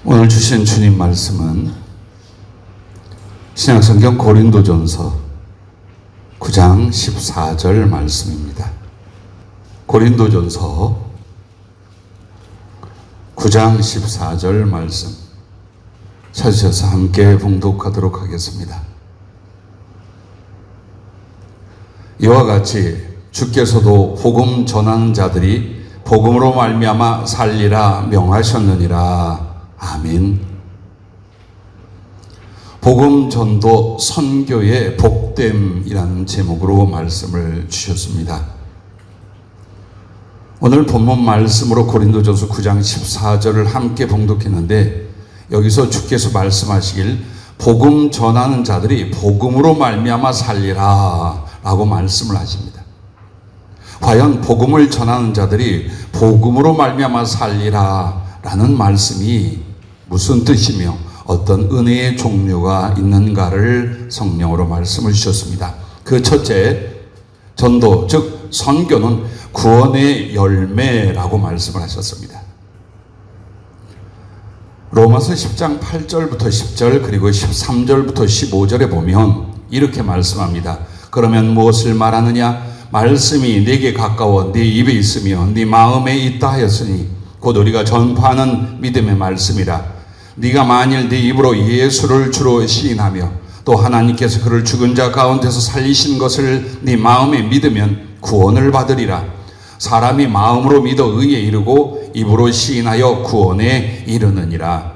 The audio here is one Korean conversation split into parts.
오늘 주신 주님 말씀은 신약성경 고린도전서 9장 14절 말씀입니다. 고린도전서 9장 14절 말씀 찾으셔서 함께 봉독하도록 하겠습니다. 이와 같이 주께서도 복음 전하는 자들이 복음으로 말미암아 살리라 명하셨느니라. 아멘. 복음 전도 선교의 복됨이라는 제목으로 말씀을 주셨습니다. 오늘 본문 말씀으로 고린도전서 9장 14절을 함께 봉독했는데, 여기서 주께서 말씀하시길 복음 전하는 자들이 복음으로 말미암아 살리라 라고 말씀을 하십니다. 과연 복음을 전하는 자들이 복음으로 말미암아 살리라 라는 말씀이 무슨 뜻이며 어떤 은혜의 종류가 있는가를 성령으로 말씀을 주셨습니다. 그 첫째, 전도 즉 선교는 구원의 열매라고 말씀을 하셨습니다. 로마서 10장 8절부터 10절 그리고 13절부터 15절에 보면 이렇게 말씀합니다. 그러면 무엇을 말하느냐? 말씀이 네게 가까워 네 입에 있으며 네 마음에 있다 하였으니 곧 우리가 전파하는 믿음의 말씀이라. 네가 만일 네 입으로 예수를 주로 시인하며 또 하나님께서 그를 죽은 자 가운데서 살리신 것을 네 마음에 믿으면 구원을 받으리라. 사람이 마음으로 믿어 의에 이르고 입으로 시인하여 구원에 이르느니라.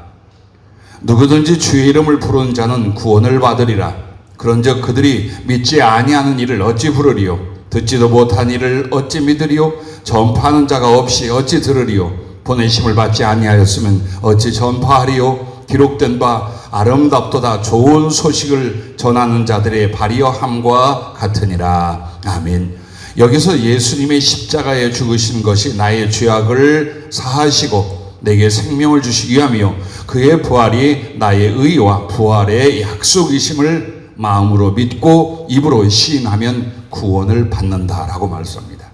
누구든지 주의 이름을 부르는 자는 구원을 받으리라. 그런즉 그들이 믿지 아니하는 이를 어찌 부르리요? 듣지도 못한 이를 어찌 믿으리요? 전파하는 자가 없이 어찌 들으리요? 보내심을 받지 아니하였으면 어찌 전파하리요? 기록된 바 아름답도다 좋은 소식을 전하는 자들의 발이여함과 같으니라. 아멘. 여기서 예수님의 십자가에 죽으신 것이 나의 죄악을 사하시고 내게 생명을 주시기 위함이요 그의 부활이 나의 의와 부활의 약속이심을 마음으로 믿고 입으로 시인하면 구원을 받는다라고 말씀합니다.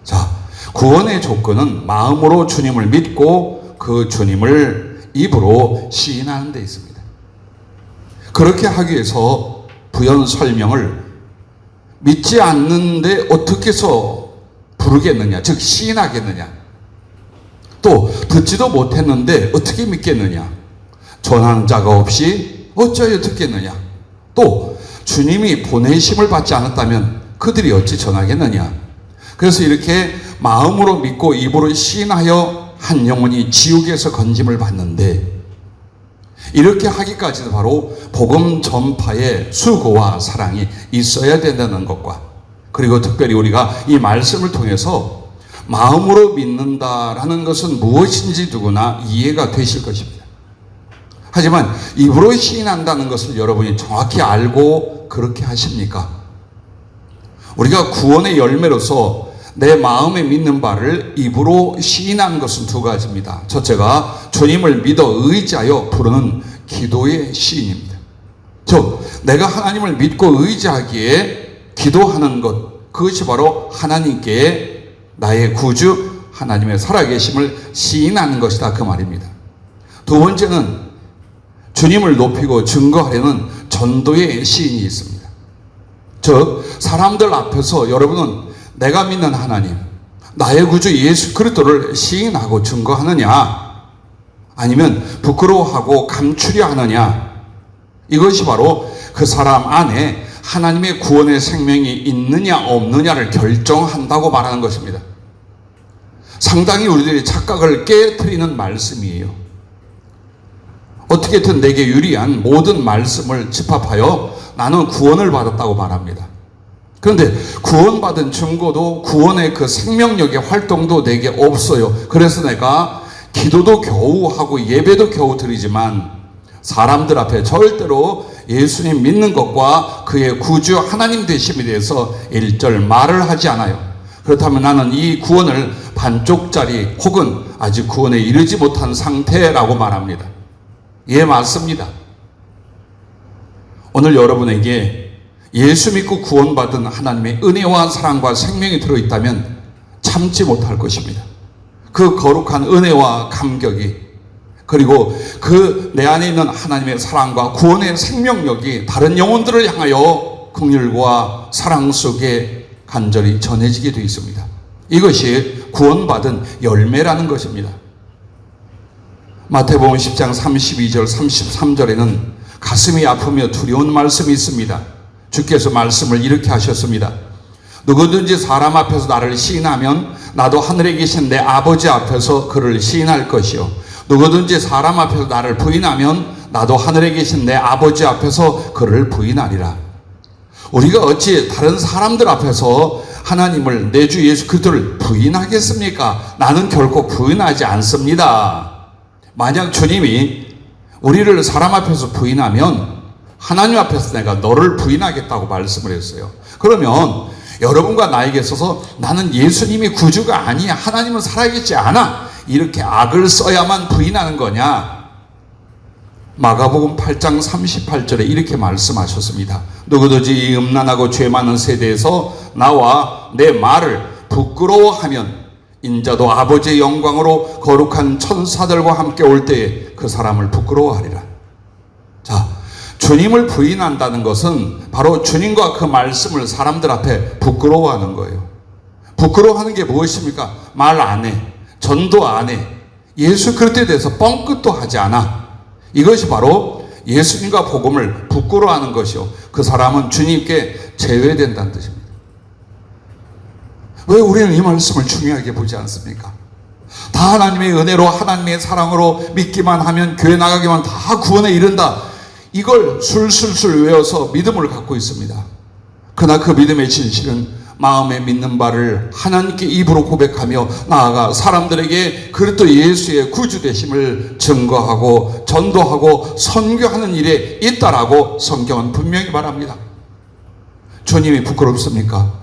자, 구원의 조건은 마음으로 주님을 믿고 그 주님을 입으로 시인하는 데 있습니다. 그렇게 하기 위해서 부연 설명을 믿지 않는데 어떻게 해서 부르겠느냐, 즉 시인하겠느냐, 또 듣지도 못했는데 어떻게 믿겠느냐, 전하는 자가 없이 어찌하여 듣겠느냐, 또 주님이 보내심을 받지 않았다면 그들이 어찌 전하겠느냐. 그래서 이렇게 마음으로 믿고 입으로 시인하여 한 영혼이 지옥에서 건짐을 받는데, 이렇게 하기까지는 바로 복음 전파의 수고와 사랑이 있어야 된다는 것과, 그리고 특별히 우리가 이 말씀을 통해서 마음으로 믿는다라는 것은 무엇인지 누구나 이해가 되실 것입니다. 하지만 입으로 시인한다는 것을 여러분이 정확히 알고 그렇게 하십니까? 우리가 구원의 열매로서 내 마음에 믿는 바를 입으로 시인하는 것은 두 가지입니다. 첫째가 주님을 믿어 의지하여 부르는 기도의 시인입니다. 즉 내가 하나님을 믿고 의지하기에 기도하는 것, 그것이 바로 하나님께 나의 구주 하나님의 살아계심을 시인하는 것이다, 그 말입니다. 두 번째는 주님을 높이고 증거하려는 전도의 시인이 있습니다. 즉 사람들 앞에서 여러분은 내가 믿는 하나님, 나의 구주 예수 그리스도를 시인하고 증거하느냐, 아니면 부끄러워하고 감추려 하느냐, 이것이 바로 그 사람 안에 하나님의 구원의 생명이 있느냐 없느냐를 결정한다고 말하는 것입니다. 상당히 우리들의 착각을 깨트리는 말씀이에요. 어떻게든 내게 유리한 모든 말씀을 집합하여 나는 구원을 받았다고 말합니다. 그런데 구원받은 증거도 구원의 그 생명력의 활동도 내게 없어요. 그래서 내가 기도도 겨우 하고 예배도 겨우 드리지만 사람들 앞에 절대로 예수님 믿는 것과 그의 구주 하나님 되심에 대해서 일절 말을 하지 않아요. 그렇다면 나는 이 구원을 반쪽짜리 혹은 아직 구원에 이르지 못한 상태라고 말합니다. 예, 맞습니다. 오늘 여러분에게 예수 믿고 구원받은 하나님의 은혜와 사랑과 생명이 들어있다면 참지 못할 것입니다. 그 거룩한 은혜와 감격이 그리고 그 내 안에 있는 하나님의 사랑과 구원의 생명력이 다른 영혼들을 향하여 긍휼과 사랑 속에 간절히 전해지게 되어 있습니다. 이것이 구원받은 열매라는 것입니다. 마태복음 10장 32절 33절에는 가슴이 아프며 두려운 말씀이 있습니다. 주께서 말씀을 이렇게 하셨습니다. 누구든지 사람 앞에서 나를 시인하면 나도 하늘에 계신 내 아버지 앞에서 그를 시인할 것이요, 누구든지 사람 앞에서 나를 부인하면 나도 하늘에 계신 내 아버지 앞에서 그를 부인하리라. 우리가 어찌 다른 사람들 앞에서 하나님을, 내 주 예수 그리스도를 부인하겠습니까? 나는 결코 부인하지 않습니다. 만약 주님이 우리를 사람 앞에서 부인하면 하나님 앞에서 내가 너를 부인하겠다고 말씀을 했어요. 그러면 여러분과 나에게 있어서 나는 예수님이 구주가 아니야, 하나님은 살아계시지 않아, 이렇게 악을 써야만 부인하는 거냐? 마가복음 8장 38절에 이렇게 말씀하셨습니다. 누구든지 이 음란하고 죄 많은 세대에서 나와 내 말을 부끄러워하면 인자도 아버지의 영광으로 거룩한 천사들과 함께 올 때에 그 사람을 부끄러워하리라. 자, 주님을 부인한다는 것은 바로 주님과 그 말씀을 사람들 앞에 부끄러워하는 거예요. 부끄러워하는 게 무엇입니까? 말 안 해, 전도 안 해, 예수 그리스도에 대해서 뻥끗도 하지 않아. 이것이 바로 예수님과 복음을 부끄러워하는 것이요, 그 사람은 주님께 제외된다는 뜻입니다. 왜 우리는 이 말씀을 중요하게 보지 않습니까? 다 하나님의 은혜로, 하나님의 사랑으로 믿기만 하면, 교회 나가기만 다 구원에 이른다, 이걸 술술술 외워서 믿음을 갖고 있습니다. 그러나 그 믿음의 진실은 마음에 믿는 바를 하나님께 입으로 고백하며 나아가 사람들에게 그리스도 예수의 구주 되심을 증거하고 전도하고 선교하는 일에 있다라고 성경은 분명히 말합니다. 주님이 부끄럽습니까?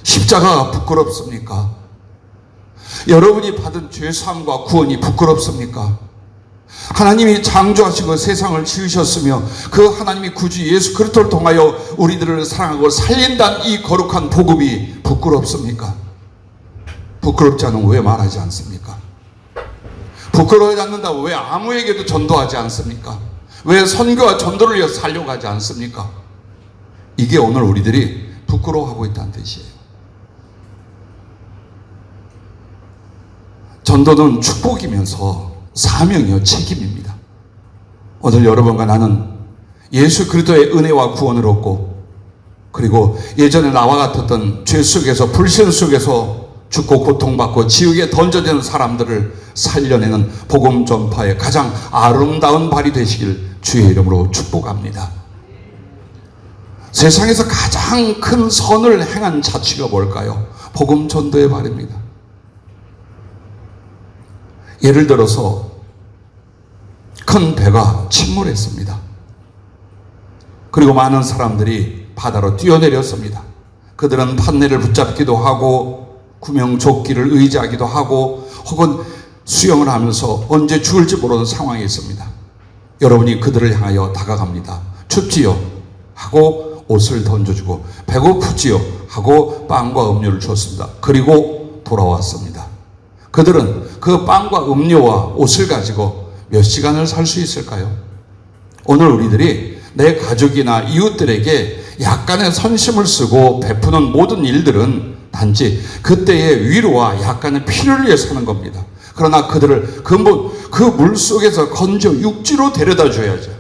십자가가 부끄럽습니까? 여러분이 받은 죄사함과 구원이 부끄럽습니까? 하나님이 창조하시고 세상을 지으셨으며 그 하나님이 구주 예수 그리스도를 통하여 우리들을 사랑하고 살린다는 이 거룩한 복음이 부끄럽습니까? 부끄럽지 않으면 왜 말하지 않습니까? 부끄러워하지 않는다고 왜 아무에게도 전도하지 않습니까? 왜 선교와 전도를 위해서 살려고 하지 않습니까? 이게 오늘 우리들이 부끄러워하고 있다는 뜻이에요. 전도는 축복이면서 사명이요, 책임입니다. 오늘 여러분과 나는 예수 그리스도의 은혜와 구원을 얻고, 그리고 예전에 나와 같았던 죄 속에서, 불신 속에서 죽고 고통받고 지옥에 던져지는 사람들을 살려내는 복음 전파의 가장 아름다운 발이 되시길 주의 이름으로 축복합니다. 세상에서 가장 큰 선을 행한 자취가 뭘까요? 복음 전도의 발입니다. 예를 들어서 큰 배가 침몰했습니다. 그리고 많은 사람들이 바다로 뛰어내렸습니다. 그들은 판넬을 붙잡기도 하고 구명조끼를 의지하기도 하고 혹은 수영을 하면서 언제 죽을지 모르는 상황에 있습니다. 여러분이 그들을 향하여 다가갑니다. 춥지요? 하고 옷을 던져주고, 배고프지요? 하고 빵과 음료를 줬습니다. 그리고 돌아왔습니다. 그들은 그 빵과 음료와 옷을 가지고 몇 시간을 살 수 있을까요? 오늘 우리들이 내 가족이나 이웃들에게 약간의 선심을 쓰고 베푸는 모든 일들은 단지 그때의 위로와 약간의 필요를 위해서 하는 겁니다. 그러나 그들을 그 물 속에서 건져 육지로 데려다 줘야죠.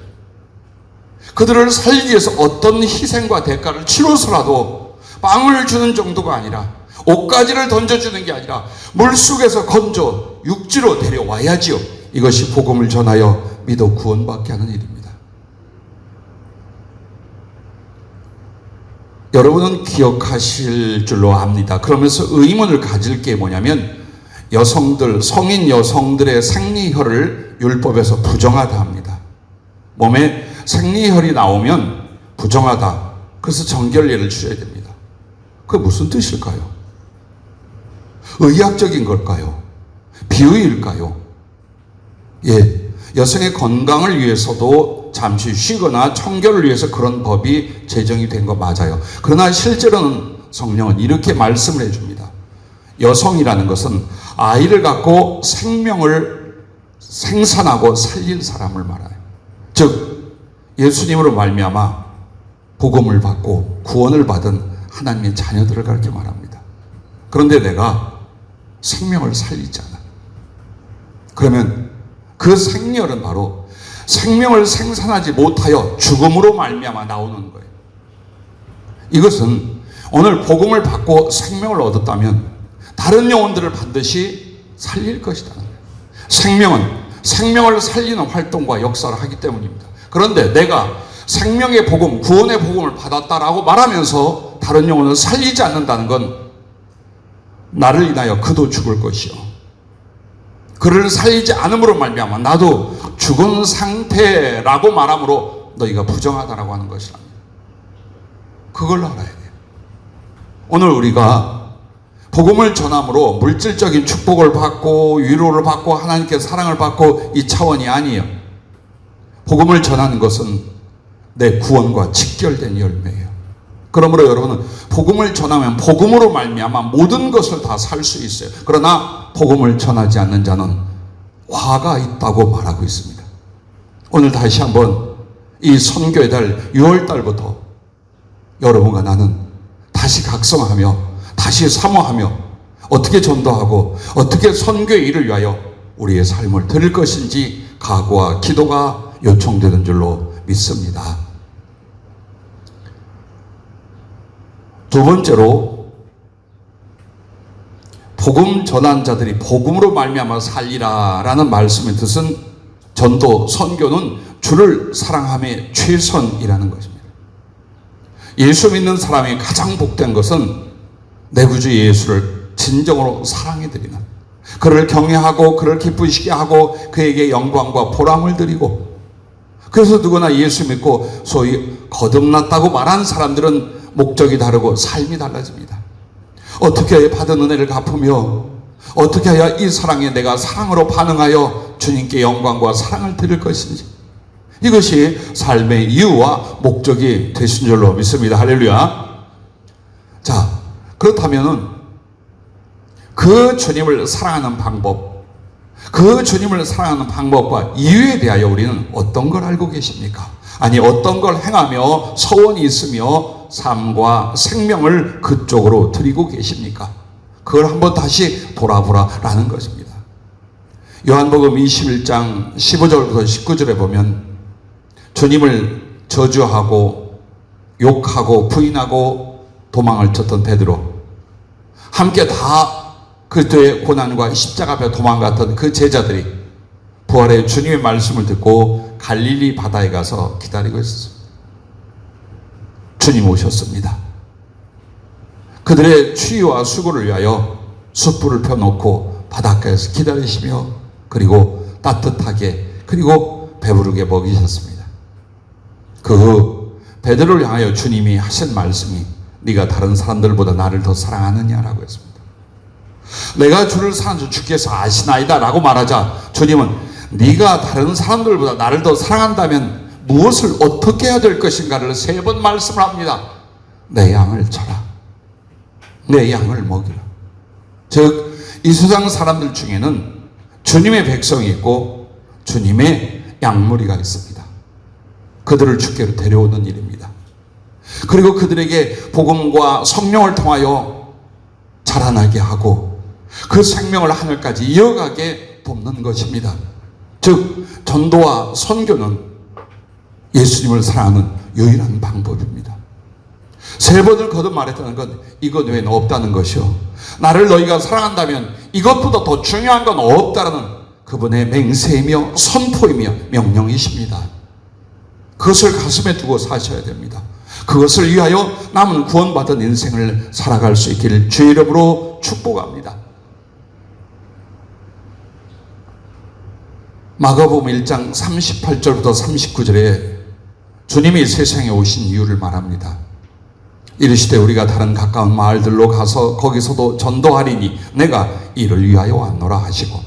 그들을 살리기 위해서 어떤 희생과 대가를 치러서라도 빵을 주는 정도가 아니라, 옷가지를 던져주는 게 아니라 물속에서 건져 육지로 데려와야지요. 이것이 복음을 전하여 믿어 구원받게 하는 일입니다. 여러분은 기억하실 줄로 압니다. 그러면서 의문을 가질 게 뭐냐면, 여성들, 성인 여성들의 생리혈을 율법에서 부정하다 합니다. 몸에 생리혈이 나오면 부정하다, 그래서 정결례를 주셔야 됩니다. 그게 무슨 뜻일까요? 의학적인 걸까요? 비의일까요? 예, 여성의 건강을 위해서도 잠시 쉬거나 청결을 위해서 그런 법이 제정이 된 거 맞아요. 그러나 실제로는 성령은 이렇게 말씀을 해줍니다. 여성이라는 것은 아이를 갖고 생명을 생산하고 살릴 사람을 말해요. 즉 예수님으로 말미암아 복음을 받고 구원을 받은 하나님의 자녀들을 그렇게 말합니다. 그런데 내가 생명을 살리지 않아. 그러면 그 생열은 바로 생명을 생산하지 못하여 죽음으로 말미암아 나오는 거예요. 이것은 오늘 복음을 받고 생명을 얻었다면 다른 영혼들을 반드시 살릴 것이다. 생명은 생명을 살리는 활동과 역사를 하기 때문입니다. 그런데 내가 생명의 복음, 구원의 복음을 받았다라고 말하면서 다른 영혼을 살리지 않는다는 건 나를 인하여 그도 죽을 것이요, 그를 살리지 않음으로 말미암아 나도 죽은 상태라고 말함으로 너희가 부정하다라고 하는 것이라. 그걸 알아야 돼요. 오늘 우리가 복음을 전함으로 물질적인 축복을 받고 위로를 받고 하나님께 사랑을 받고 이 차원이 아니에요. 복음을 전하는 것은 내 구원과 직결된 열매예요. 그러므로 여러분은 복음을 전하면 복음으로 말미암아 모든 것을 다 살 수 있어요. 그러나 복음을 전하지 않는 자는 화가 있다고 말하고 있습니다. 오늘 다시 한번 이 선교의 달 6월 달부터 여러분과 나는 다시 각성하며 다시 사모하며 어떻게 전도하고 어떻게 선교의 일을 위하여 우리의 삶을 드릴 것인지 각오와 기도가 요청되는 줄로 믿습니다. 두 번째로 복음 전환자들이 복음으로 말미암아 살리라라는 말씀의 뜻은 전도, 선교는 주를 사랑함의 최선이라는 것입니다. 예수 믿는 사람이 가장 복된 것은 내 구주 예수를 진정으로 사랑해드리는, 그를 경외하고 그를 기쁘시게 하고 그에게 영광과 보람을 드리고, 그래서 누구나 예수 믿고 소위 거듭났다고 말하는 사람들은 목적이 다르고 삶이 달라집니다. 어떻게 해야 받은 은혜를 갚으며 어떻게 해야 이 사랑에 내가 사랑으로 반응하여 주님께 영광과 사랑을 드릴 것인지, 이것이 삶의 이유와 목적이 되신 줄로 믿습니다. 할렐루야. 자, 그렇다면은 그 주님을 사랑하는 방법, 그 주님을 사랑하는 방법과 이유에 대하여 우리는 어떤 걸 알고 계십니까? 아니, 어떤 걸 행하며 서원이 있으며 삶과 생명을 그쪽으로 드리고 계십니까? 그걸 한번 다시 돌아보라라는 것입니다. 요한복음 21장 15절부터 19절에 보면 주님을 저주하고 욕하고 부인하고 도망을 쳤던 베드로, 함께 다 그리스도의 고난과 십자가 앞에 도망갔던 그 제자들이 부활의 주님의 말씀을 듣고 갈릴리 바다에 가서 기다리고 있었습니다. 주님 오셨습니다. 그들의 추위와 수고를 위하여 숯불을 펴놓고 바닷가에서 기다리시며 그리고 따뜻하게 그리고 배부르게 먹이셨습니다. 그 후 베드로를 향하여 주님이 하신 말씀이 네가 다른 사람들보다 나를 더 사랑하느냐라고 했습니다. 내가 주를 사랑하는 줄 주께서 아시나이다 라고 말하자 주님은 네가 다른 사람들보다 나를 더 사랑한다면 무엇을 어떻게 해야 될 것인가를 3번 말씀을 합니다. 내 양을 쳐라. 내 양을 먹이라. 즉 이 세상 사람들 중에는 주님의 백성이 있고 주님의 양무리가 있습니다. 그들을 주께로 데려오는 일입니다. 그리고 그들에게 복음과 성령을 통하여 자라나게 하고 그 생명을 하늘까지 이어가게 돕는 것입니다. 즉 전도와 선교는 예수님을 사랑하는 유일한 방법입니다. 3번을 거듭 말했다는 건 이것 외에는 없다는 것이요, 나를 너희가 사랑한다면 이것보다 더 중요한 건 없다라는 그분의 맹세이며 선포이며 명령이십니다. 그것을 가슴에 두고 사셔야 됩니다. 그것을 위하여 남은 구원받은 인생을 살아갈 수 있기를 주의 이름으로 축복합니다. 마가복음 1장 38절부터 39절에 주님이 세상에 오신 이유를 말합니다. 이르시되 우리가 다른 가까운 마을들로 가서 거기서도 전도하리니 내가 이를 위하여 왔노라 하시고,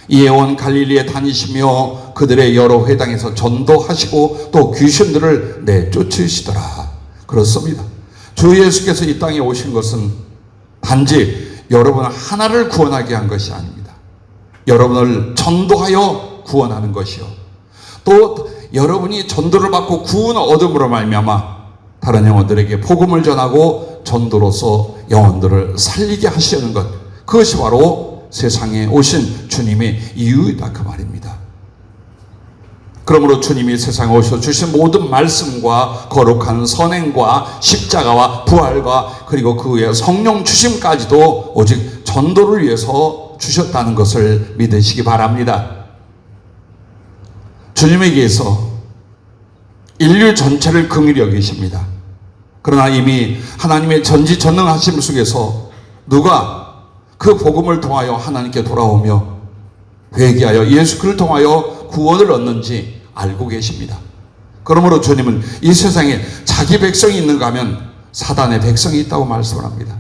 이에 온 갈릴리에 다니시며 그들의 여러 회당에서 전도하시고 또 귀신들을 내쫓으시더라. 그렇습니다. 주 예수께서 이 땅에 오신 것은 단지 여러분 하나를 구원하게 한 것이 아닙니다. 여러분을 전도하여 구원하는 것이요, 또 여러분이 전도를 받고 구원을 얻음으로 말미암아 다른 영혼들에게 복음을 전하고 전도로서 영혼들을 살리게 하시려는 것, 그것이 바로 세상에 오신 주님의 이유이다, 그 말입니다. 그러므로 주님이 세상에 오셔 주신 모든 말씀과 거룩한 선행과 십자가와 부활과 그리고 그 후에 성령 주심까지도 오직 전도를 위해서 주셨다는 것을 믿으시기 바랍니다. 주님에게서 인류 전체를 긍휼히 여기십니다. 그러나 이미 하나님의 전지전능하심 속에서 누가 그 복음을 통하여 하나님께 돌아오며 회개하여 예수 그를 통하여 구원을 얻는지 알고 계십니다. 그러므로 주님은 이 세상에 자기 백성이 있는가 하면 사단의 백성이 있다고 말씀을 합니다.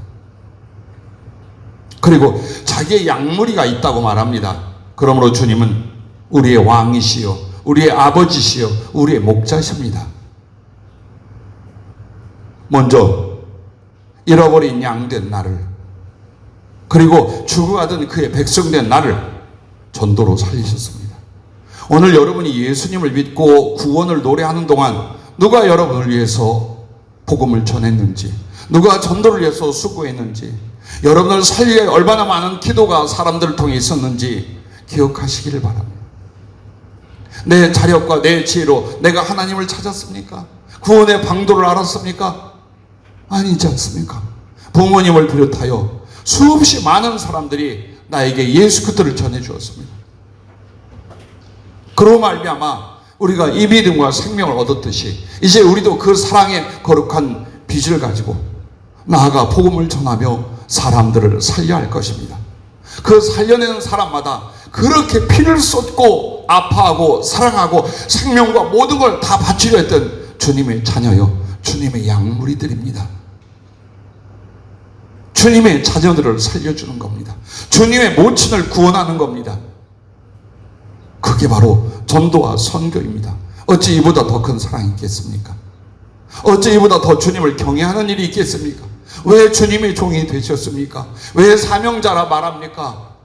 그리고 자기의 양무리가 있다고 말합니다. 그러므로 주님은 우리의 왕이시요, 우리의 아버지시요, 우리의 목자십니다. 먼저 잃어버린 양 된 나를, 그리고 죽어가던 그의 백성 된 나를 전도로 살리셨습니다. 오늘 여러분이 예수님을 믿고 구원을 노래하는 동안 누가 여러분을 위해서 복음을 전했는지, 누가 전도를 위해서 수고했는지, 여러분을 살리기 위해 얼마나 많은 기도가 사람들을 통해 있었는지 기억하시기를 바랍니다. 내 자력과 내 지혜로 내가 하나님을 찾았습니까? 구원의 방도를 알았습니까? 아니지 않습니까? 부모님을 비롯하여 수없이 많은 사람들이 나에게 예수 그리스도를 전해 주었습니다. 그로 말미암아 우리가 이 믿음과 생명을 얻었듯이 이제 우리도 그 사랑의 거룩한 빚을 가지고 나아가 복음을 전하며 사람들을 살려야 할 것입니다. 그 살려내는 사람마다 그렇게 피를 쏟고 아파하고 사랑하고 생명과 모든 걸 다 바치려 했던 주님의 자녀요, 주님의 양무리들입니다. 주님의 자녀들을 살려주는 겁니다. 주님의 모친을 구원하는 겁니다. 그게 바로 전도와 선교입니다. 어찌 이보다 더 큰 사랑이 있겠습니까? 어찌 이보다 더 주님을 경외하는 일이 있겠습니까? 왜 주님의 종이 되셨습니까? 왜 사명자라 말합니까?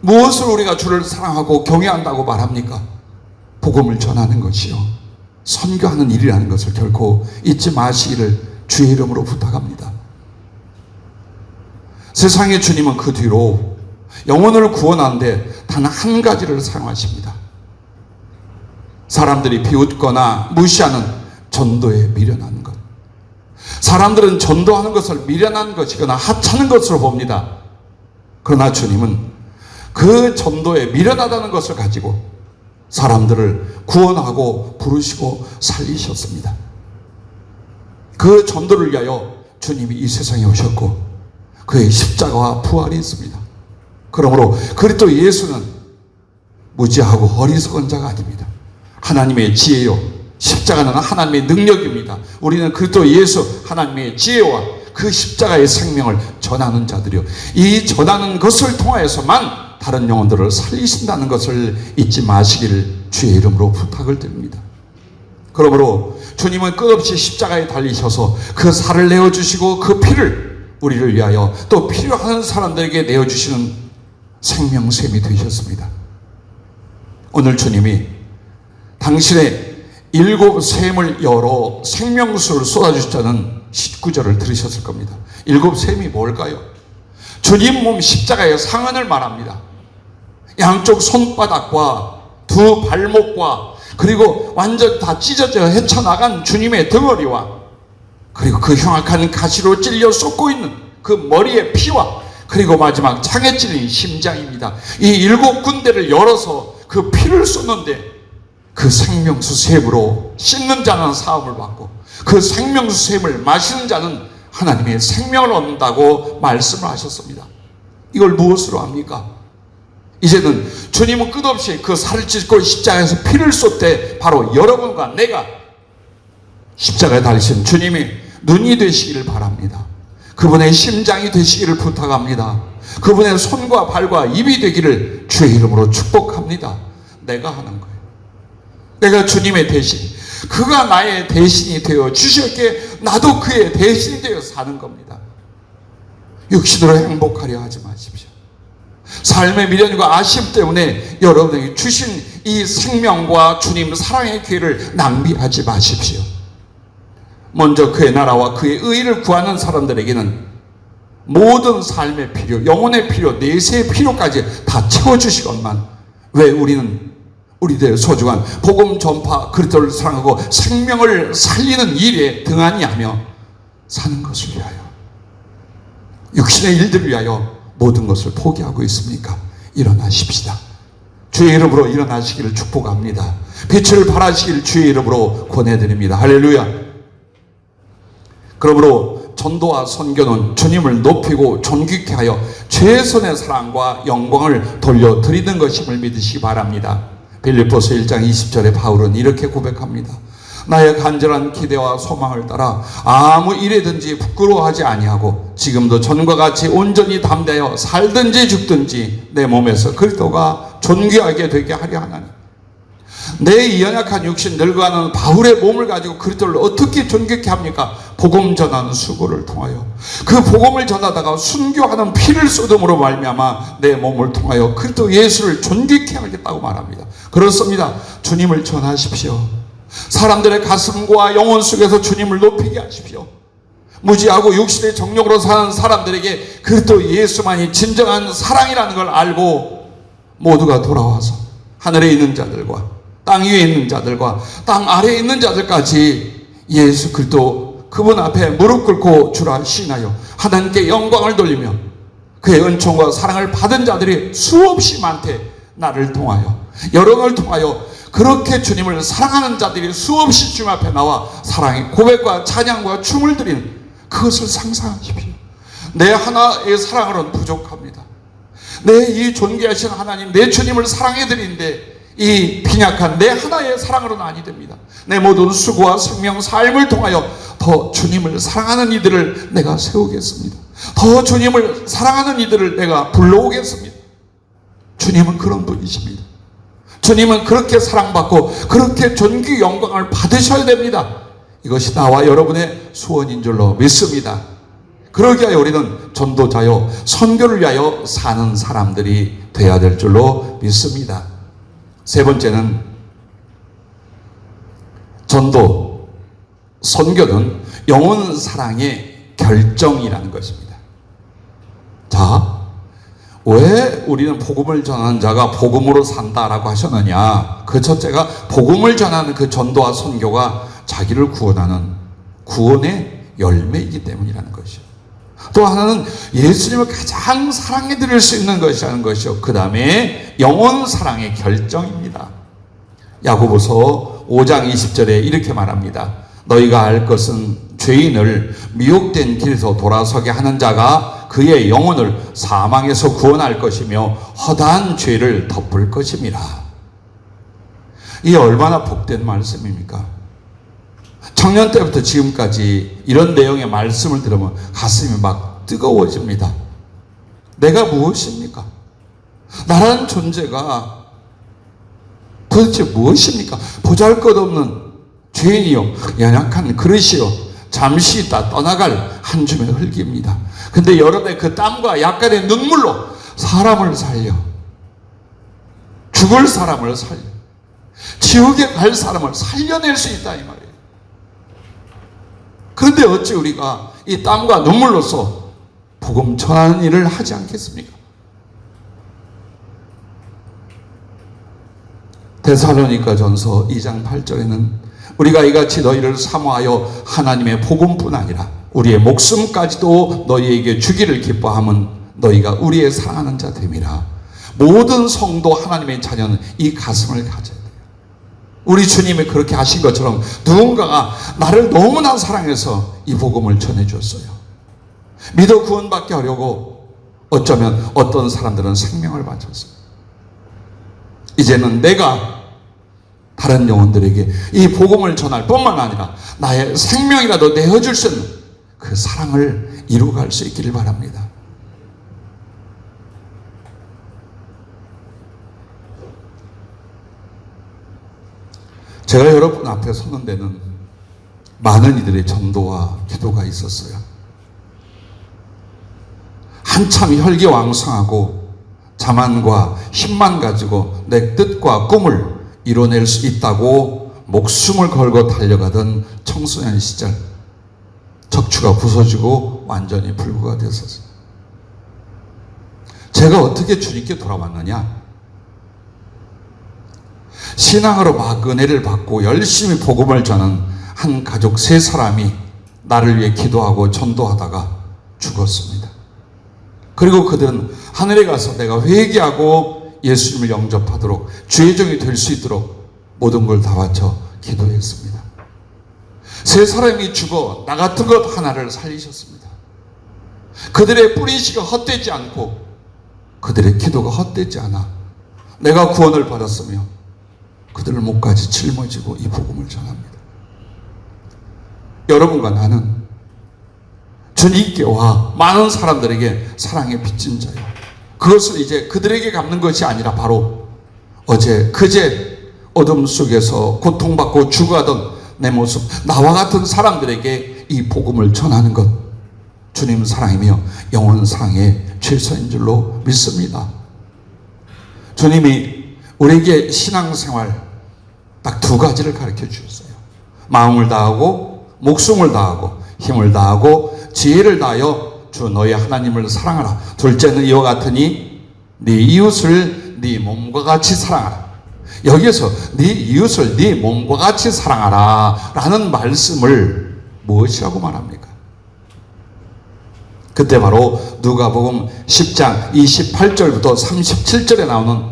무엇을 우리가 주를 사랑하고 경외한다고 말합니까? 복음을 전하는 것이요, 선교하는 일이라는 것을 결코 잊지 마시기를 주의 이름으로 부탁합니다. 세상의 주님은 그 뒤로 영혼을 구원하는데 단 한 가지를 사용하십니다. 사람들이 비웃거나 무시하는 전도에 미련한 것. 사람들은 전도하는 것을 미련한 것이거나 하찮은 것으로 봅니다. 그러나 주님은 그 전도에 미련하다는 것을 가지고 사람들을 구원하고 부르시고 살리셨습니다. 그 전도를 위하여 주님이 이 세상에 오셨고 그의 십자가와 부활이 있습니다. 그러므로 그리스도 예수는 무지하고 어리석은 자가 아닙니다. 하나님의 지혜요, 십자가는 하나님의 능력입니다. 우리는 그리스도 예수 하나님의 지혜와 그 십자가의 생명을 전하는 자들이요, 이 전하는 것을 통하여서만 다른 영혼들을 살리신다는 것을 잊지 마시기를 주의 이름으로 부탁을 드립니다. 그러므로 주님은 끝없이 십자가에 달리셔서 그 살을 내어주시고 그 피를 우리를 위하여 또 필요한 사람들에게 내어주시는 생명샘이 되셨습니다. 오늘 주님이 당신의 7샘을 열어 생명수를 쏟아주셨다는 19절을 들으셨을 겁니다. 7샘이 뭘까요? 주님 몸 십자가의 상흔을 말합니다. 양쪽 손바닥과 두 발목과 그리고 완전 다 찢어져 헤쳐나간 주님의 덩어리와 그리고 그 흉악한 가시로 찔려 쏟고 있는 그 머리의 피와 그리고 마지막 창에 찔린 심장입니다. 이 7군데를 열어서 그 피를 쏟는데 그 생명수 샘으로 씻는 자는 사함을 받고 그 생명수 샘을 마시는 자는 하나님의 생명을 얻는다고 말씀을 하셨습니다. 이걸 무엇으로 합니까? 이제는 주님은 끝없이 그 살을 찢고 십자가에서 피를 쏟되 바로 여러분과 내가 십자가에 달리신 주님의 눈이 되시기를 바랍니다. 그분의 심장이 되시기를 부탁합니다. 그분의 손과 발과 입이 되기를 주의 이름으로 축복합니다. 내가 하는 거예요. 내가 주님의 대신, 그가 나의 대신이 되어 주셨기에 나도 그의 대신이 되어 사는 겁니다. 육신으로 행복하려 하지 마십시오. 삶의 미련과 아쉬움 때문에 여러분에게 주신 이 생명과 주님 사랑의 기회를 낭비하지 마십시오. 먼저 그의 나라와 그의 의를 구하는 사람들에게는 모든 삶의 필요, 영혼의 필요, 내세의 필요까지 다 채워주시건만 왜 우리는 우리들의 소중한 복음 전파, 그리스도를 사랑하고 생명을 살리는 일에 등한히 하며 사는 것을 위하여, 육신의 일들을 위하여 모든 것을 포기하고 있습니까? 일어나십시다. 주의 이름으로 일어나시기를 축복합니다. 빛을 발하시길 주의 이름으로 권해드립니다. 할렐루야. 그러므로 전도와 선교는 주님을 높이고 존귀케 하여 최선의 사랑과 영광을 돌려드리는 것임을 믿으시기 바랍니다. 빌립보서 1장 20절에 바울은 이렇게 고백합니다. 나의 간절한 기대와 소망을 따라 아무 일에든지 부끄러워하지 아니하고 지금도 전과 같이 온전히 담대하여 살든지 죽든지 내 몸에서 그리스도가 존귀하게 되게 하려 하나니, 내 이 연약한 육신 늙어가는 바울의 몸을 가지고 그리스도를 어떻게 존귀케 합니까? 복음 전하는 수고를 통하여, 그 복음을 전하다가 순교하는 피를 쏟음으로 말미암아 내 몸을 통하여 그리스도 예수를 존귀케 하겠다고 말합니다. 그렇습니다. 주님을 전하십시오. 사람들의 가슴과 영혼 속에서 주님을 높이게 하십시오. 무지하고 육신의 정욕으로 사는 사람들에게 그리스도 예수만이 진정한 사랑이라는 걸 알고 모두가 돌아와서 하늘에 있는 자들과 땅 위에 있는 자들과 땅 아래에 있는 자들까지 예수 그리스도 그분 앞에 무릎 꿇고 주라 신하여 하나님께 영광을 돌리며 그의 은총과 사랑을 받은 자들이 수없이 많대. 나를 통하여, 여러분을 통하여 그렇게 주님을 사랑하는 자들이 수없이 주님 앞에 나와 사랑의 고백과 찬양과 춤을 드리는 그것을 상상하십시오. 내 하나의 사랑으로는 부족합니다. 내 이 존귀하신 하나님, 내 주님을 사랑해드리는데 이 빈약한 내 하나의 사랑으로는 아니 됩니다. 내 모든 수고와 생명, 삶을 통하여 더 주님을 사랑하는 이들을 내가 세우겠습니다. 더 주님을 사랑하는 이들을 내가 불러오겠습니다. 주님은 그런 분이십니다. 주님은 그렇게 사랑받고 그렇게 존귀 영광을 받으셔야 됩니다. 이것이 나와 여러분의 소원인 줄로 믿습니다. 그러기 위하여 우리는 전도자요 선교를 위하여 사는 사람들이 되어야 될 줄로 믿습니다. 세 번째는 전도, 선교는 영혼 사랑의 결정이라는 것입니다. 자, 왜 우리는 복음을 전하는 자가 복음으로 산다라고 하셨느냐? 그 첫째가 복음을 전하는 그 전도와 선교가 자기를 구원하는 구원의 열매이기 때문이라는 것이요. 또 하나는 예수님을 가장 사랑해 드릴 수 있는 것이라는 것이요. 그 다음에 영혼 사랑의 결정입니다. 야고보서 5장 20절에 이렇게 말합니다. 너희가 알 것은 죄인을 미혹된 길에서 돌아서게 하는 자가 그의 영혼을 사망에서 구원할 것이며 허다한 죄를 덮을 것임이라. 이게 얼마나 복된 말씀입니까? 청년 때부터 지금까지 이런 내용의 말씀을 들으면 가슴이 막 뜨거워집니다. 내가 무엇입니까? 나라는 존재가 도대체 무엇입니까? 보잘것없는 죄인이요, 연약한 그릇이요, 잠시 있다 떠나갈 한 줌의 흙입니다. 근데 여러분의 그 땀과 약간의 눈물로 사람을 살려, 죽을 사람을 살려, 지옥에 갈 사람을 살려낼 수 있다 이 말이에요. 그런데 어찌 우리가 이 땀과 눈물로서 복음 전하는 일을 하지 않겠습니까? 데살로니가 전서 2장 8절에는 우리가 이같이 너희를 사모하여 하나님의 복음뿐 아니라 우리의 목숨까지도 너희에게 주기를 기뻐함은 너희가 우리의 사랑하는 자 됨이라. 모든 성도 하나님의 자녀는 이 가슴을 가져야 돼요. 우리 주님이 그렇게 하신 것처럼 누군가가 나를 너무나 사랑해서 이 복음을 전해줬어요. 믿어 구원받게 하려고 어쩌면 어떤 사람들은 생명을 바쳤어요. 이제는 내가 다른 영혼들에게 이 복음을 전할 뿐만 아니라 나의 생명이라도 내어줄 수 있는 그 사랑을 이루어갈 수 있기를 바랍니다. 제가 여러분 앞에 서는 데는 많은 이들의 전도와 기도가 있었어요. 한참 혈기왕성하고 자만과 힘만 가지고 내 뜻과 꿈을 이뤄낼 수 있다고 목숨을 걸고 달려가던 청소년 시절, 척추가 부서지고 완전히 불구가 되었었어요. 제가 어떻게 주님께 돌아왔느냐? 신앙으로 막 은혜를 받고 열심히 복음을 전한 한 가족 3사람이 나를 위해 기도하고 전도하다가 죽었습니다. 그리고 그들은 하늘에 가서 내가 회개하고 예수님을 영접하도록 주의 종이 될 수 있도록 모든 걸 다 바쳐 기도했습니다. 3사람이 죽어 나 같은 것 하나를 살리셨습니다. 그들의 뿌리시가 헛되지 않고 그들의 기도가 헛되지 않아 내가 구원을 받았으며 그들을 목까지 짊어지고 이 복음을 전합니다. 여러분과 나는 주님께 와 많은 사람들에게 사랑의 빚진 자요. 그것을 이제 그들에게 갚는 것이 아니라 바로 어제 그제 어둠 속에서 고통받고 죽어가던 내 모습, 나와 같은 사람들에게 이 복음을 전하는 것, 주님 사랑이며 영원 사랑의 최선인 줄로 믿습니다. 주님이 우리에게 신앙생활 딱 2가지를 가르쳐 주셨어요. 마음을 다하고 목숨을 다하고 힘을 다하고 지혜를 다하여 주 너희 하나님을 사랑하라. 둘째는 이와 같으니 네 이웃을 네 몸과 같이 사랑하라. 여기에서 네 이웃을 네 몸과 같이 사랑하라 라는 말씀을 무엇이라고 말합니까? 그때 바로 누가복음 10장 28절부터 37절에 나오는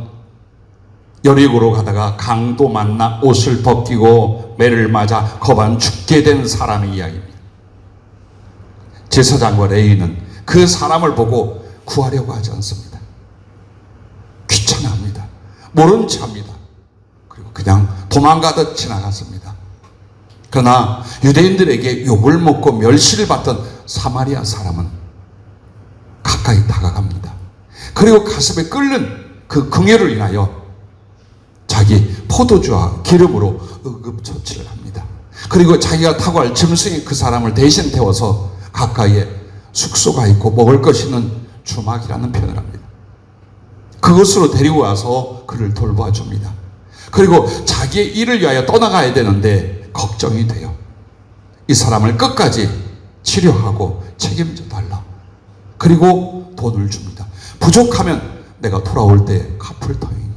여리고로 가다가 강도 만나 옷을 벗기고 매를 맞아 거반 죽게 된 사람의 이야기입니다. 제사장과 레위인은 그 사람을 보고 구하려고 하지 않습니다. 귀찮아합니다. 모른 체 합니다. 그리고 그냥 도망가듯 지나갔습니다. 그러나 유대인들에게 욕을 먹고 멸시를 받던 사마리아 사람은 가까이 다가갑니다. 그리고 가슴에 끓는 그 긍휼을 인하여 자기 포도주와 기름으로 응급처치를 합니다. 그리고 자기가 타고 갈 짐승이 그 사람을 대신 태워서 가까이에 숙소가 있고 먹을 것이 있는 주막이라는 표현을 합니다. 그것으로 데리고 와서 그를 돌봐줍니다. 그리고 자기의 일을 위하여 떠나가야 되는데 걱정이 돼요. 이 사람을 끝까지 치료하고 책임져 달라. 그리고 돈을 줍니다. 부족하면 내가 돌아올 때 갚을 터이니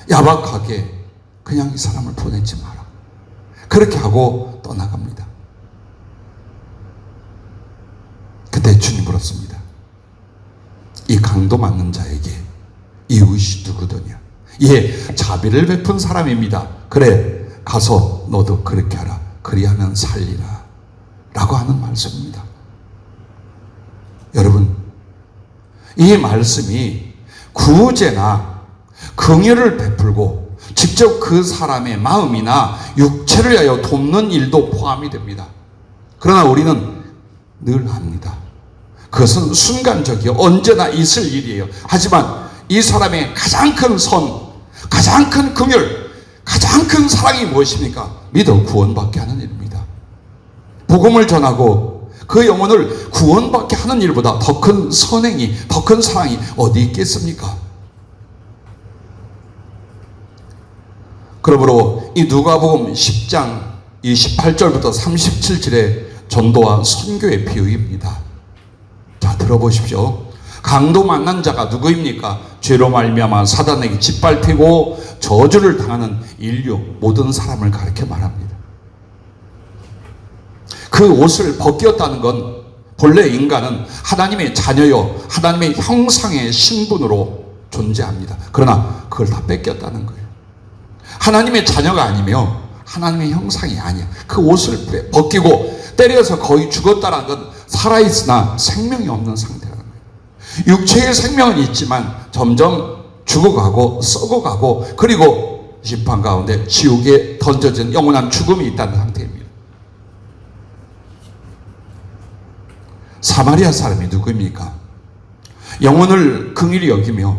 야박하게 그냥 이 사람을 보내지 마라. 그렇게 하고 떠나갑니다. 그때 주님 물었습니다. 이 강도 맞는 자에게 이웃이 누구더냐? 예, 자비를 베푼 사람입니다. 그래, 가서 너도 그렇게 하라. 그리하면 살리라. 라고 하는 말씀입니다. 여러분, 이 말씀이 구제나 긍휼을 베풀고 직접 그 사람의 마음이나 육체를 위하여 돕는 일도 포함이 됩니다. 그러나 우리는 늘 합니다. 그것은 순간적이요. 언제나 있을 일이에요. 하지만 이 사람의 가장 큰 선, 가장 큰 긍휼, 가장 큰 사랑이 무엇입니까? 믿어 구원받게 하는 일입니다. 복음을 전하고 그 영혼을 구원받게 하는 일보다 더 큰 선행이, 더 큰 사랑이 어디 있겠습니까? 그러므로 이 누가복음 10장 28절부터 37절의 전도와 선교의 비유입니다. 자, 들어보십시오. 강도 만난 자가 누구입니까? 죄로 말미암아 사단에게 짓밟히고 저주를 당하는 인류 모든 사람을 가리켜 말합니다. 그 옷을 벗겼다는 건 본래 인간은 하나님의 자녀요 하나님의 형상의 신분으로 존재합니다. 그러나 그걸 다 뺏겼다는 거예요. 하나님의 자녀가 아니며 하나님의 형상이 아니야. 그 옷을 벗기고 때려서 거의 죽었다는 건 살아있으나 생명이 없는 상태라는 거예요. 육체의 생명은 있지만 점점 죽어가고 썩어가고 그리고 심판 가운데 지옥에 던져진 영원한 죽음이 있다는 상태입니다. 사마리아 사람이 누구입니까? 영혼을 긍휼히 여기며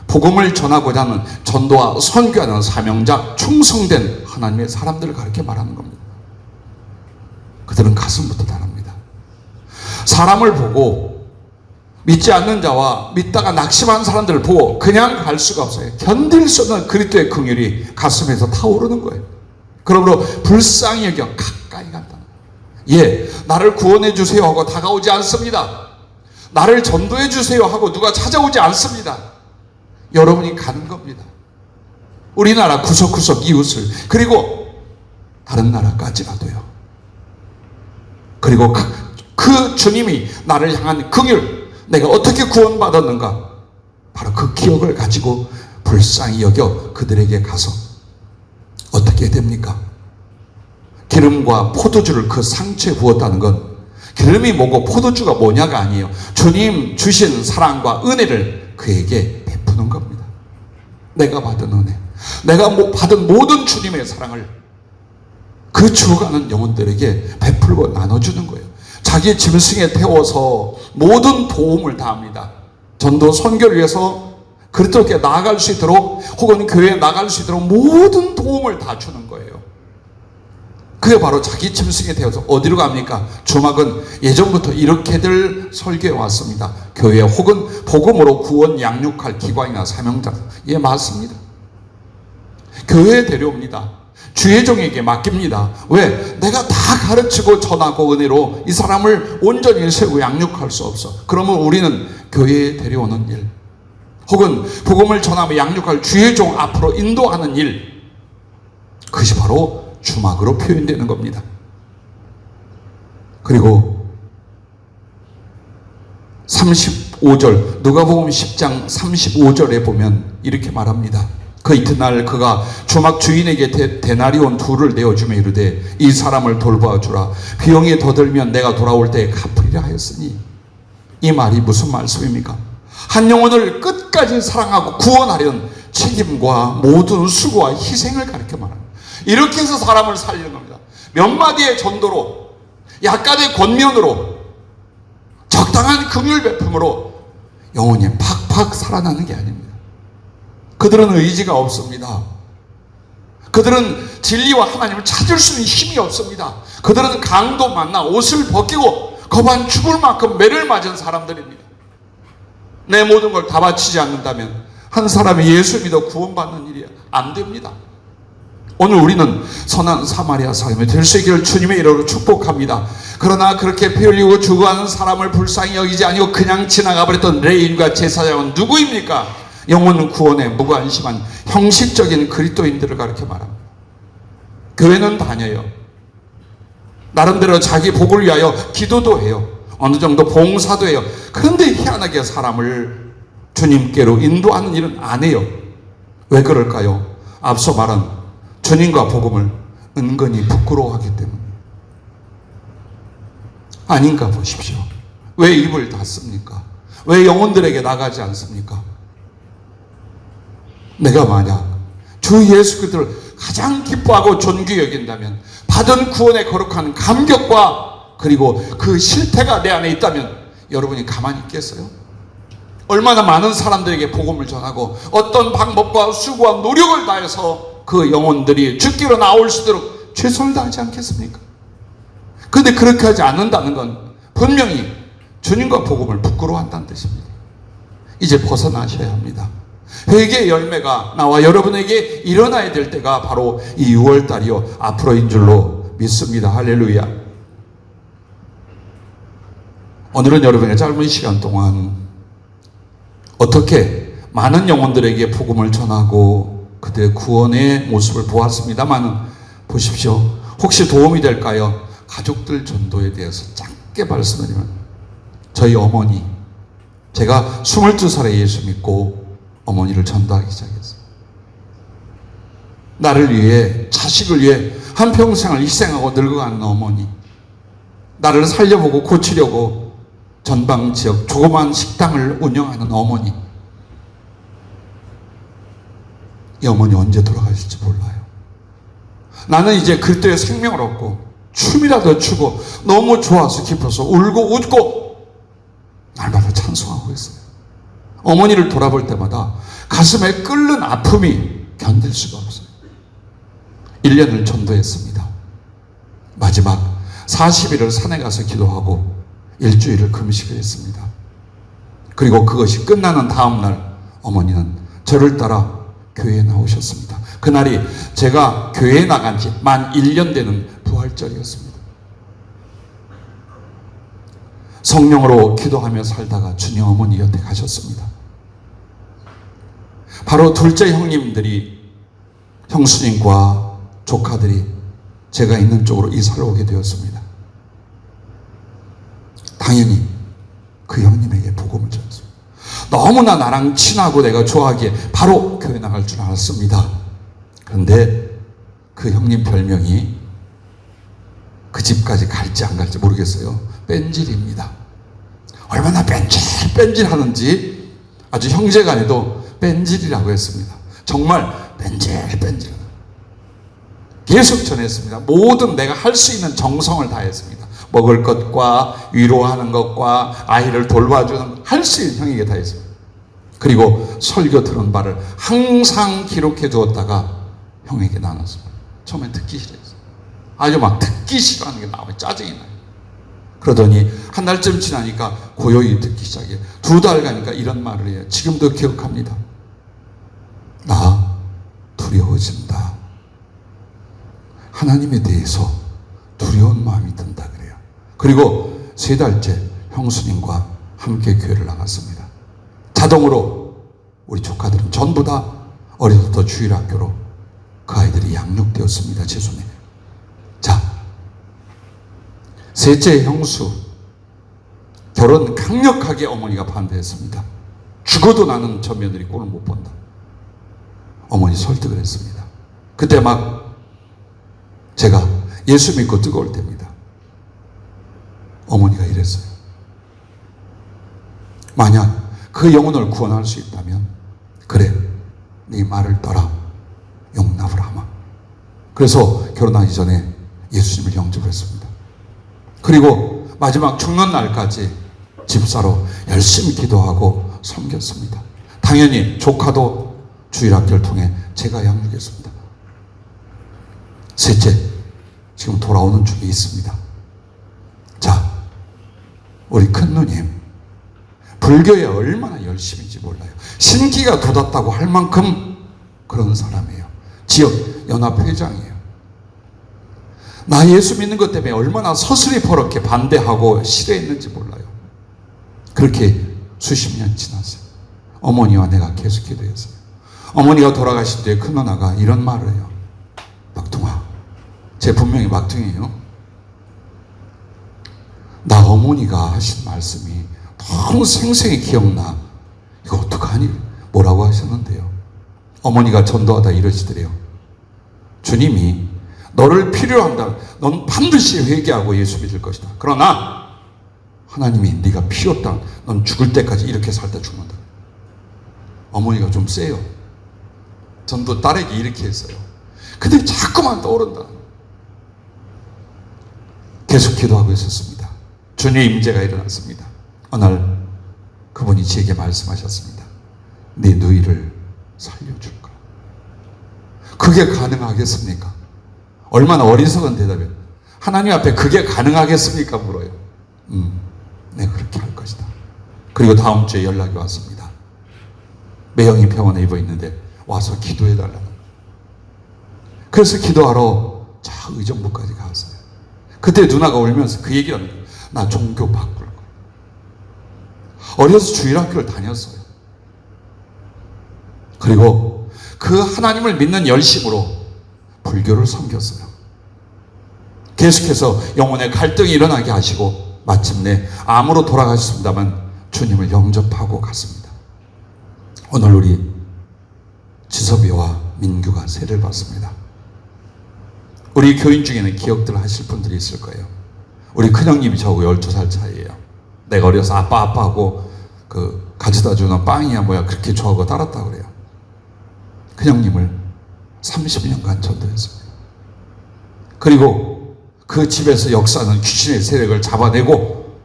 복음을 전하고자 하는 전도와 선교하는 사명자 충성된 하나님의 사람들을 가르쳐 말하는 겁니다. 그들은 가슴부터 다릅니다. 사람을 보고 믿지 않는 자와 믿다가 낙심한 사람들을 보고 그냥 갈 수가 없어요. 견딜 수 없는 그리스도의 긍휼이 가슴에서 타오르는 거예요. 그러므로 불쌍히 여겨 가까이 간다. 예, 나를 구원해 주세요 하고 다가오지 않습니다. 나를 전도해 주세요 하고 누가 찾아오지 않습니다. 여러분이 가는 겁니다. 우리나라 구석구석 이웃을, 그리고 다른 나라까지라도요. 그리고 그 주님이 나를 향한 긍휼, 내가 어떻게 구원받았는가, 바로 그 기억을 가지고 불쌍히 여겨 그들에게 가서 어떻게 됩니까? 기름과 포도주를 그 상처에 부었다는 건, 기름이 뭐고 포도주가 뭐냐가 아니에요. 주님 주신 사랑과 은혜를 그에게 베푸는 겁니다. 내가 받은 은혜, 내가 받은 모든 주님의 사랑을 그 죽어가는 영혼들에게 베풀고 나눠주는 거예요. 자기 짐승에 태워서 모든 도움을 다합니다. 전도 선교를 위해서 그리스도께 나아갈 수 있도록, 혹은 교회에 나아갈 수 있도록 모든 도움을 다 주는 거예요. 그게 바로 자기 짐승에 태워서 어디로 갑니까? 주막은 예전부터 이렇게들 설교해 왔습니다. 교회 혹은 복음으로 구원 양육할 기관이나 사명자, 예, 맞습니다. 교회에 데려옵니다. 주의 종에게 맡깁니다. 왜? 내가 다 가르치고 전하고 은혜로 이 사람을 온전히 세우고 양육할 수 없어. 그러면 우리는 교회에 데려오는 일, 혹은 복음을 전하며 양육할 주의 종 앞으로 인도하는 일, 그것이 바로 주막으로 표현되는 겁니다. 그리고 35절, 누가복음 10장 35절에 보면 이렇게 말합니다. 그 이튿날 그가 주막 주인에게 데나리온 2를 내어주며 이르되 이 사람을 돌보아 주라. 비용이 더 들면 내가 돌아올 때에 갚으리라 하였으니, 이 말이 무슨 말씀입니까? 한 영혼을 끝까지 사랑하고 구원하려는 책임과 모든 수고와 희생을 가르쳐 말합니다. 이렇게 해서 사람을 살리는 겁니다. 몇 마디의 전도로, 약간의 권면으로, 적당한 긍휼 베품으로 영혼이 팍팍 살아나는 게 아닙니다. 그들은 의지가 없습니다. 그들은 진리와 하나님을 찾을 수 있는 힘이 없습니다. 그들은 강도 만나 옷을 벗기고 거반 죽을 만큼 매를 맞은 사람들입니다. 내 모든 걸 다 바치지 않는다면 한 사람이 예수 믿어 구원받는 일이 안 됩니다. 오늘 우리는 선한 사마리아 사람이 될 수 있기를 주님의 이름으로 축복합니다. 그러나 그렇게 피 흘리고 죽어가는 사람을 불쌍히 여기지 아니고 그냥 지나가 버렸던 레인과 제사장은 누구입니까? 영혼 구원에 무관심한 형식적인 그리스도인들을 가르쳐 말합니다. 교회는 다녀요. 나름대로 자기 복을 위하여 기도도 해요. 어느 정도 봉사도 해요. 그런데 희한하게 사람을 주님께로 인도하는 일은 안 해요. 왜 그럴까요? 앞서 말한 주님과 복음을 은근히 부끄러워하기 때문에 아닌가 보십시오. 왜 입을 닫습니까? 왜 영혼들에게 나가지 않습니까? 내가 만약 주 예수 그리스도를 가장 기뻐하고 존귀 여긴다면, 받은 구원의 거룩한 감격과 그리고 그 실태가 내 안에 있다면 여러분이 가만히 있겠어요? 얼마나 많은 사람들에게 복음을 전하고 어떤 방법과 수고와 노력을 다해서 그 영혼들이 죽기로 나올 수 있도록 최선을 다하지 않겠습니까? 그런데 그렇게 하지 않는다는 건 분명히 주님과 복음을 부끄러워한다는 뜻입니다. 이제 벗어나셔야 합니다. 회개의 열매가 나와 여러분에게 일어나야 될 때가 바로 이 6월달이요 앞으로인 줄로 믿습니다. 할렐루야. 오늘은 여러분의 짧은 시간 동안 어떻게 많은 영혼들에게 복음을 전하고 그들의 구원의 모습을 보았습니다만, 보십시오. 혹시 도움이 될까요? 가족들 전도에 대해서 짧게 말씀드리면, 저희 어머니, 제가 22살에 예수 믿고 어머니를 전도하기 시작했어요. 나를 위해, 자식을 위해 한평생을 희생하고 늙어가는 어머니, 나를 살려보고 고치려고 전방지역 조그만 식당을 운영하는 어머니, 이 어머니 언제 돌아가실지 몰라요. 나는 이제 그때의 생명을 얻고 춤이라도 추고 너무 좋아서 기뻐서 울고 웃고 날마다 찬송하고 있어요. 어머니를 돌아볼 때마다 가슴에 끓는 아픔이 견딜 수가 없어요. 1년을 전도했습니다. 마지막 40일을 산에 가서 기도하고 일주일을 금식을 했습니다. 그리고 그것이 끝나는 다음 날 어머니는 저를 따라 교회에 나오셨습니다. 그날이 제가 교회에 나간 지 만 1년 되는 부활절이었습니다. 성령으로 기도하며 살다가 주님 어머니 곁에 가셨습니다. 바로 둘째 형님들이, 형수님과 조카들이 제가 있는 쪽으로 이사를 오게 되었습니다. 당연히 그 형님에게 복음을 전했습니다. 너무나 나랑 친하고 내가 좋아하기에 바로 교회 나갈 줄 알았습니다. 그런데 그 형님 별명이, 그 집까지 갈지 안 갈지 모르겠어요, 뺀질입니다. 얼마나 뺀질 하는지 아주 형제간에도 뺀질이라고 했습니다. 정말 뺀질 계속 전했습니다. 모든 내가 할 수 있는 정성을 다했습니다. 먹을 것과 위로하는 것과 아이를 돌봐주는 할 수 있는 형에게 다 했습니다. 그리고 설교 들은 바를 항상 기록해 두었다가 형에게 나눴습니다. 처음엔 듣기 싫어했어요. 아주 막 듣기 싫어하는 게 나와요. 짜증이 나요. 그러더니 한 달쯤 지나니까 고요히 듣기 시작해요. 2달 가니까 이런 말을 해요. 지금도 기억합니다. 나 두려워진다. 하나님에 대해서 두려운 마음이 든다 그래요. 그리고 3달째 형수님과 함께 교회를 나갔습니다. 자동으로 우리 조카들은 전부 다 어려서부터 주일학교로 그 아이들이 양육되었습니다. 제 손에. 자, 셋째 형수, 결혼 강력하게 어머니가 반대했습니다. 죽어도 나는 저 며느리 꼴을 못 본다. 어머니 설득을 했습니다. 그때 막 제가 예수 믿고 뜨거울 때입니다. 어머니가 이랬어요. 만약 그 영혼을 구원할 수 있다면, 그래, 네 말을 따라 용납을 하마. 그래서 결혼하기 전에 예수님을 영접을 했습니다. 그리고 마지막 죽는 날까지 집사로 열심히 기도하고 섬겼습니다. 당연히 조카도 주일학교를 통해 제가 양육했습니다. 셋째, 지금 돌아오는 중에 있습니다. 자, 우리 큰 누님, 불교에 얼마나 열심인지 몰라요. 신기가 돋았다고 할 만큼 그런 사람이에요. 지역 연합회장이에요. 나 예수 믿는 것 때문에 얼마나 서슬이 버럭게 반대하고 싫어했는지 몰라요. 그렇게 수십 년 지났어요. 어머니와 내가 계속 기도했어요. 어머니가 돌아가실 때 큰 누나가 이런 말을 해요. 막둥아, 제 분명히 막둥이에요. 나 어머니가 하신 말씀이 너무 생생히 기억나. 이거 어떡하니? 뭐라고 하셨는데요? 어머니가 전도하다 이러시더래요. 주님이 너를 필요로 한다. 넌 반드시 회개하고 예수 믿을 것이다. 그러나 하나님이 네가 필요 없다. 넌 죽을 때까지 이렇게 살다 죽는다. 어머니가 좀 세요. 전도 딸에게 이렇게 했어요. 근데 자꾸만 떠오른다. 계속 기도하고 있었습니다. 주님의 임재가 일어났습니다. 어느 날 그분이 제게 말씀하셨습니다. 네 누이를 살려줄까? 그게 가능하겠습니까? 얼마나 어리석은 대답이에요. 하나님 앞에 그게 가능하겠습니까? 물어요. 네, 그렇게 할 것이다. 그리고 다음 주에 연락이 왔습니다. 매형이 병원에 입어 있는데 와서 기도해달라는 거예요. 그래서 기도하러 저 의정부까지 갔어요. 그때 누나가 울면서 그 얘기를 하는 거예요. 나 종교 바꿀 거야. 어려서 주일학교를 다녔어요. 그리고 그 하나님을 믿는 열심으로 불교를 섬겼어요. 계속해서 영혼의 갈등이 일어나게 하시고 마침내 암으로 돌아가셨습니다만 주님을 영접하고 갔습니다. 오늘 우리 지섭이와 민규가 세례를 받습니다. 우리 교인 중에는 기억들 하실 분들이 있을 거예요. 우리 큰형님이 저하고 12살 차이예요. 내가 어려서 아빠 하고 그 가져다 주는 빵이야 뭐야 그렇게 좋아하고 따랐다고 그래요. 큰형님을 30년간 전도했습니다. 그리고 그 집에서 역사하는 귀신의 세력을 잡아내고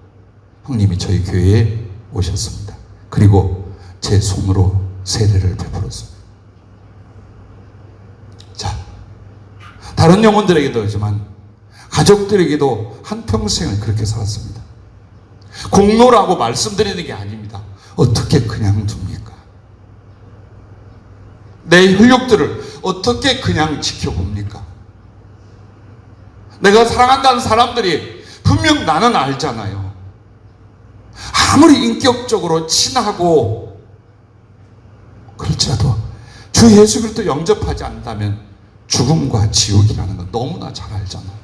형님이 저희 교회에 오셨습니다. 그리고 제 손으로 세례를 베풀었습니다. 자, 다른 영혼들에게도 하지만 가족들에게도 한평생을 그렇게 살았습니다. 공로라고 말씀드리는 게 아닙니다. 어떻게 그냥 둡니까? 내 혈육들을 어떻게 그냥 지켜봅니까? 내가 사랑한다는 사람들이 분명 나는 알잖아요. 아무리 인격적으로 친하고 그럴지라도 주 예수 그리스도 영접하지 않는다면 죽음과 지옥이라는 건 너무나 잘 알잖아요.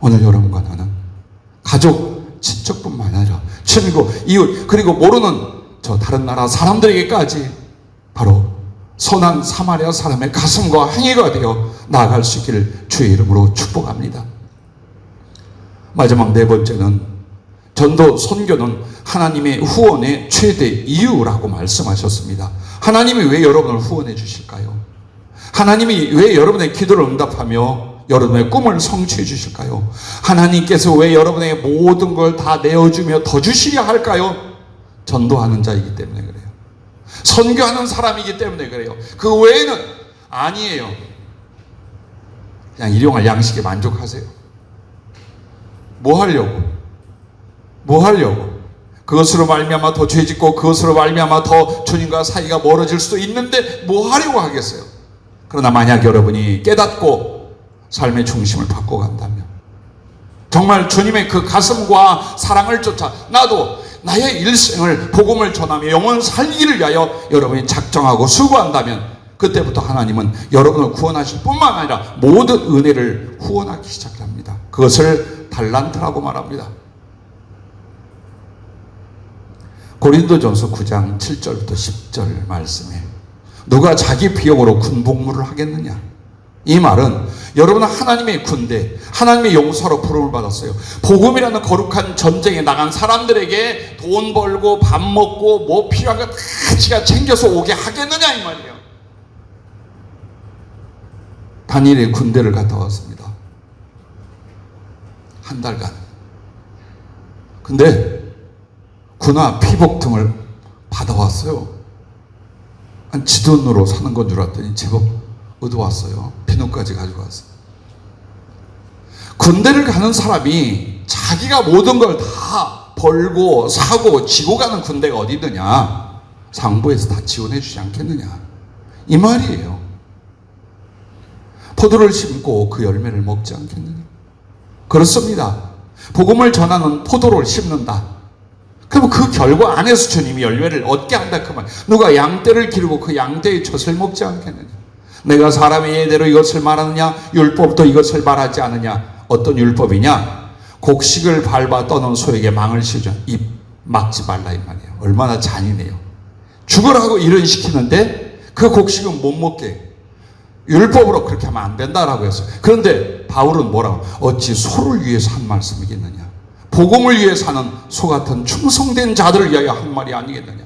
오늘 여러분과 나는 가족, 친척뿐만 아니라 친구, 이웃, 그리고 모르는 저 다른 나라 사람들에게까지 바로 선한 사마리아 사람의 가슴과 행위가 되어 나아갈 수 있기를 주의 이름으로 축복합니다. 마지막 네 번째는 전도 선교는 하나님의 후원의 최대 이유라고 말씀하셨습니다. 하나님이 왜 여러분을 후원해 주실까요? 하나님이 왜 여러분의 기도를 응답하며 여러분의 꿈을 성취해 주실까요? 하나님께서 왜 여러분의 모든 걸 다 내어주며 더 주시려 할까요? 전도하는 자이기 때문에 그래요. 선교하는 사람이기 때문에 그래요. 그 외에는 아니에요. 그냥 일용할 양식에 만족하세요. 뭐 하려고? 그것으로 말미암아 더 죄짓고 그것으로 말미암아 더 주님과 사이가 멀어질 수도 있는데 뭐 하려고 하겠어요? 그러나 만약 여러분이 깨닫고 삶의 중심을 바꿔간다면 정말 주님의 그 가슴과 사랑을 쫓아 나도 나의 일생을 복음을 전하며 영혼 살기를 위하여 여러분이 작정하고 수고한다면 그때부터 하나님은 여러분을 구원하실 뿐만 아니라 모든 은혜를 후원하기 시작합니다. 그것을 달란트라고 말합니다. 고린도전서 9장 7절부터 10절 말씀에 누가 자기 비용으로 군복무를 하겠느냐? 이 말은 여러분은 하나님의 군대, 하나님의 용사로 부름을 받았어요. 복음이라는 거룩한 전쟁에 나간 사람들에게 돈 벌고 밥 먹고 뭐 필요한 거 다 지가 챙겨서 오게 하겠느냐 이 말이에요. 다니엘의 군대를 갔다 왔습니다. 한 달간. 근데 군화 피복 등을 받아왔어요. 한 지돈으로 사는 건 줄 알았더니 제법 얻어왔어요. 비누까지 가지고 왔어요. 군대를 가는 사람이 자기가 모든 걸 다 벌고 사고 지고 가는 군대가 어디 있느냐? 상부에서 다 지원해 주지 않겠느냐? 이 말이에요. 포도를 심고 그 열매를 먹지 않겠느냐? 그렇습니다. 복음을 전하는 포도를 심는다. 그럼 그 결과 안에서 주님이 열매를 얻게 한다 그 말. 누가 양떼를 기르고 그 양떼의 젖을 먹지 않겠느냐? 내가 사람의 예대로 이것을 말하느냐? 율법도 이것을 말하지 않느냐? 어떤 율법이냐? 곡식을 밟아 떠는 소에게 망을 씌우자. 입 막지 말라 이 말이에요. 얼마나 잔인해요. 죽으라고 일을 시키는데 그 곡식은 못 먹게 율법으로 그렇게 하면 안 된다라고 했어요. 그런데 바울은 뭐라고? 어찌 소를 위해서 한 말씀이겠느냐? 복음을 위해 사는 소 같은 충성된 자들을 위하여 한 말이 아니겠느냐?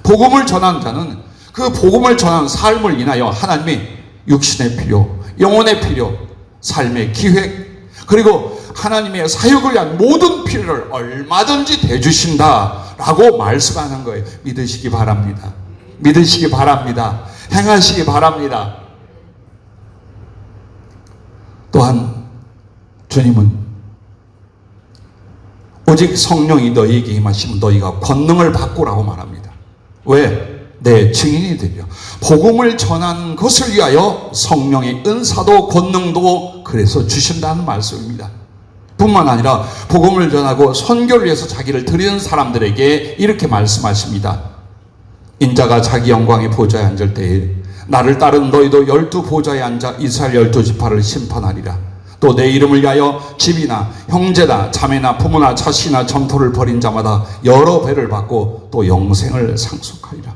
복음을 전하는 자는 그 복음을 전하는 삶을 인하여 하나님의 육신의 필요, 영혼의 필요, 삶의 기획, 그리고 하나님의 사역을 위한 모든 필요를 얼마든지 대주신다라고 말씀하는 거예요. 믿으시기 바랍니다. 믿으시기 바랍니다. 행하시기 바랍니다. 또한 주님은 오직 성령이 너희에게 임하시면 너희가 권능을 받고라고 말합니다. 왜? 내 증인이 되려. 복음을 전한 것을 위하여 성령의 은사도 권능도 그래서 주신다는 말씀입니다. 뿐만 아니라 복음을 전하고 선교를 위해서 자기를 드리는 사람들에게 이렇게 말씀하십니다. 인자가 자기 영광의 보좌에 앉을 때에 나를 따른 너희도 12보좌에 앉아 이스라엘 12지파를 심판하리라. 또 내 이름을 위하여 집이나 형제나 자매나 부모나 자식이나 점토를 벌인 자마다 여러 배를 받고 또 영생을 상속하리라.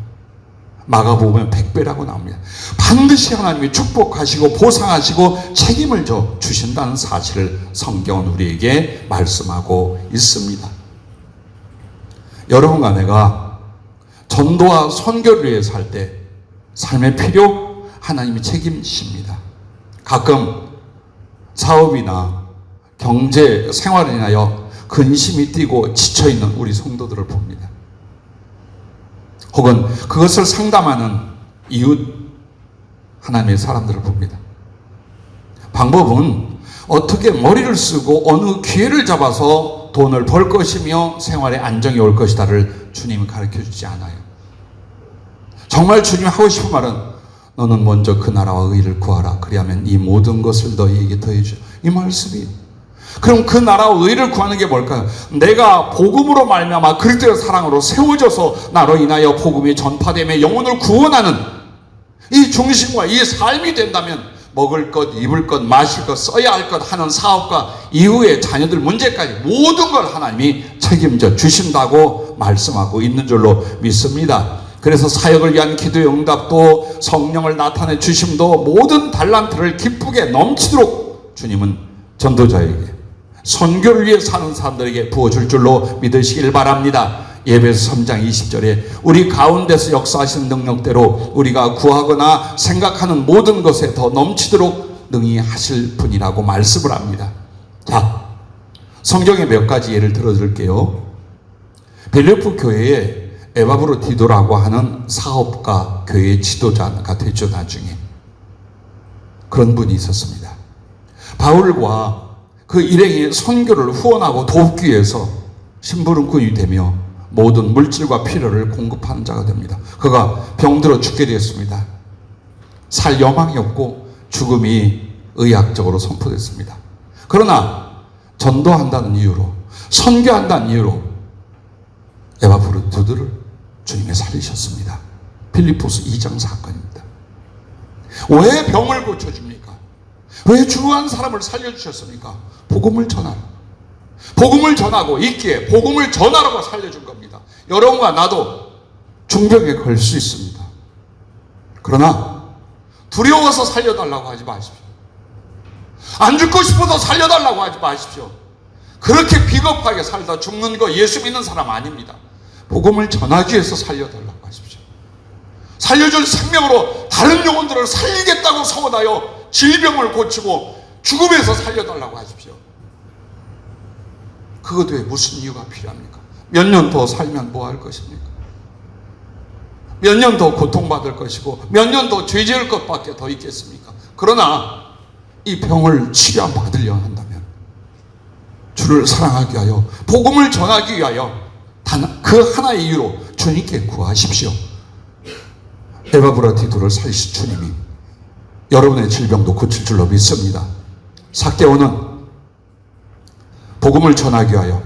마가복음은 100배라고 나옵니다. 반드시 하나님이 축복하시고 보상하시고 책임을 져 주신다는 사실을 성경은 우리에게 말씀하고 있습니다. 여러분과 내가 전도와 선교를 위해 살 때 삶의 필요 하나님이 책임지십니다. 가끔 사업이나 경제 생활을 인하여 근심이 뛰고 지쳐있는 우리 성도들을 봅니다. 혹은 그것을 상담하는 이웃 하나님의 사람들을 봅니다. 방법은 어떻게 머리를 쓰고 어느 기회를 잡아서 돈을 벌 것이며 생활에 안정이 올 것이다를 주님은 가르쳐 주지 않아요. 정말 주님이 하고 싶은 말은 너는 먼저 그 나라와 의를 구하라. 그리하면 이 모든 것을 너희에게 더해줘. 이 말씀이. 그럼 그 나라와 의를 구하는 게 뭘까요? 내가 복음으로 말미암아 그리스도의 사랑으로 세워져서 나로 인하여 복음이 전파되며 영혼을 구원하는 이 중심과 이 삶이 된다면 먹을 것, 입을 것, 마실 것, 써야 할 것 하는 사업과 이후에 자녀들 문제까지 모든 걸 하나님이 책임져 주신다고 말씀하고 있는 줄로 믿습니다. 그래서 사역을 위한 기도의 응답도 성령을 나타내 주심도 모든 달란트를 기쁘게 넘치도록 주님은 전도자에게 선교를 위해 사는 사람들에게 부어줄 줄로 믿으시길 바랍니다. 예배서 3장 20절에 우리 가운데서 역사하시는 능력대로 우리가 구하거나 생각하는 모든 것에 더 넘치도록 능히 하실 분이라고 말씀을 합니다. 자, 성경의 몇 가지 예를 들어드릴게요. 빌립보 교회에 에바브로디도라고 하는 사업가 교회 지도자가 되죠. 나중에 그런 분이 있었습니다. 바울과 그 일행이 선교를 후원하고 돕기 위해서 심부름꾼이 되며 모든 물질과 필요를 공급하는 자가 됩니다. 그가 병들어 죽게 되었습니다. 살 여망이 없고 죽음이 의학적으로 선포됐습니다. 그러나 전도한다는 이유로, 선교한다는 이유로 에바브로디도를 주님이 살리셨습니다. 빌립보서 2장 사건입니다. 왜 병을 고쳐줍니까? 왜 중요한 사람을 살려주셨습니까? 복음을 전하라. 복음을 전하고 있기에 복음을 전하라고 살려준 겁니다. 여러분과 나도 중병에 걸릴 수 있습니다. 그러나 두려워서 살려달라고 하지 마십시오. 안 죽고 싶어서 살려달라고 하지 마십시오. 그렇게 비겁하게 살다 죽는 거 예수 믿는 사람 아닙니다. 복음을 전하기 위해서 살려달라고 하십시오. 살려줄 생명으로 다른 영혼들을 살리겠다고 서원하여 질병을 고치고 죽음에서 살려달라고 하십시오. 그것 외에 무슨 이유가 필요합니까? 몇 년 더 살면 뭐 할 것입니까? 몇 년 더 고통받을 것이고 몇 년 더 죄 지을 것밖에 더 있겠습니까? 그러나 이 병을 치료받으려 한다면 주를 사랑하기 위하여 복음을 전하기 위하여 단 그 하나의 이유로 주님께 구하십시오. 에바브로디도를 살리신 주님이 여러분의 질병도 고칠 줄로 믿습니다. 삭개오는 복음을 전하기 위하여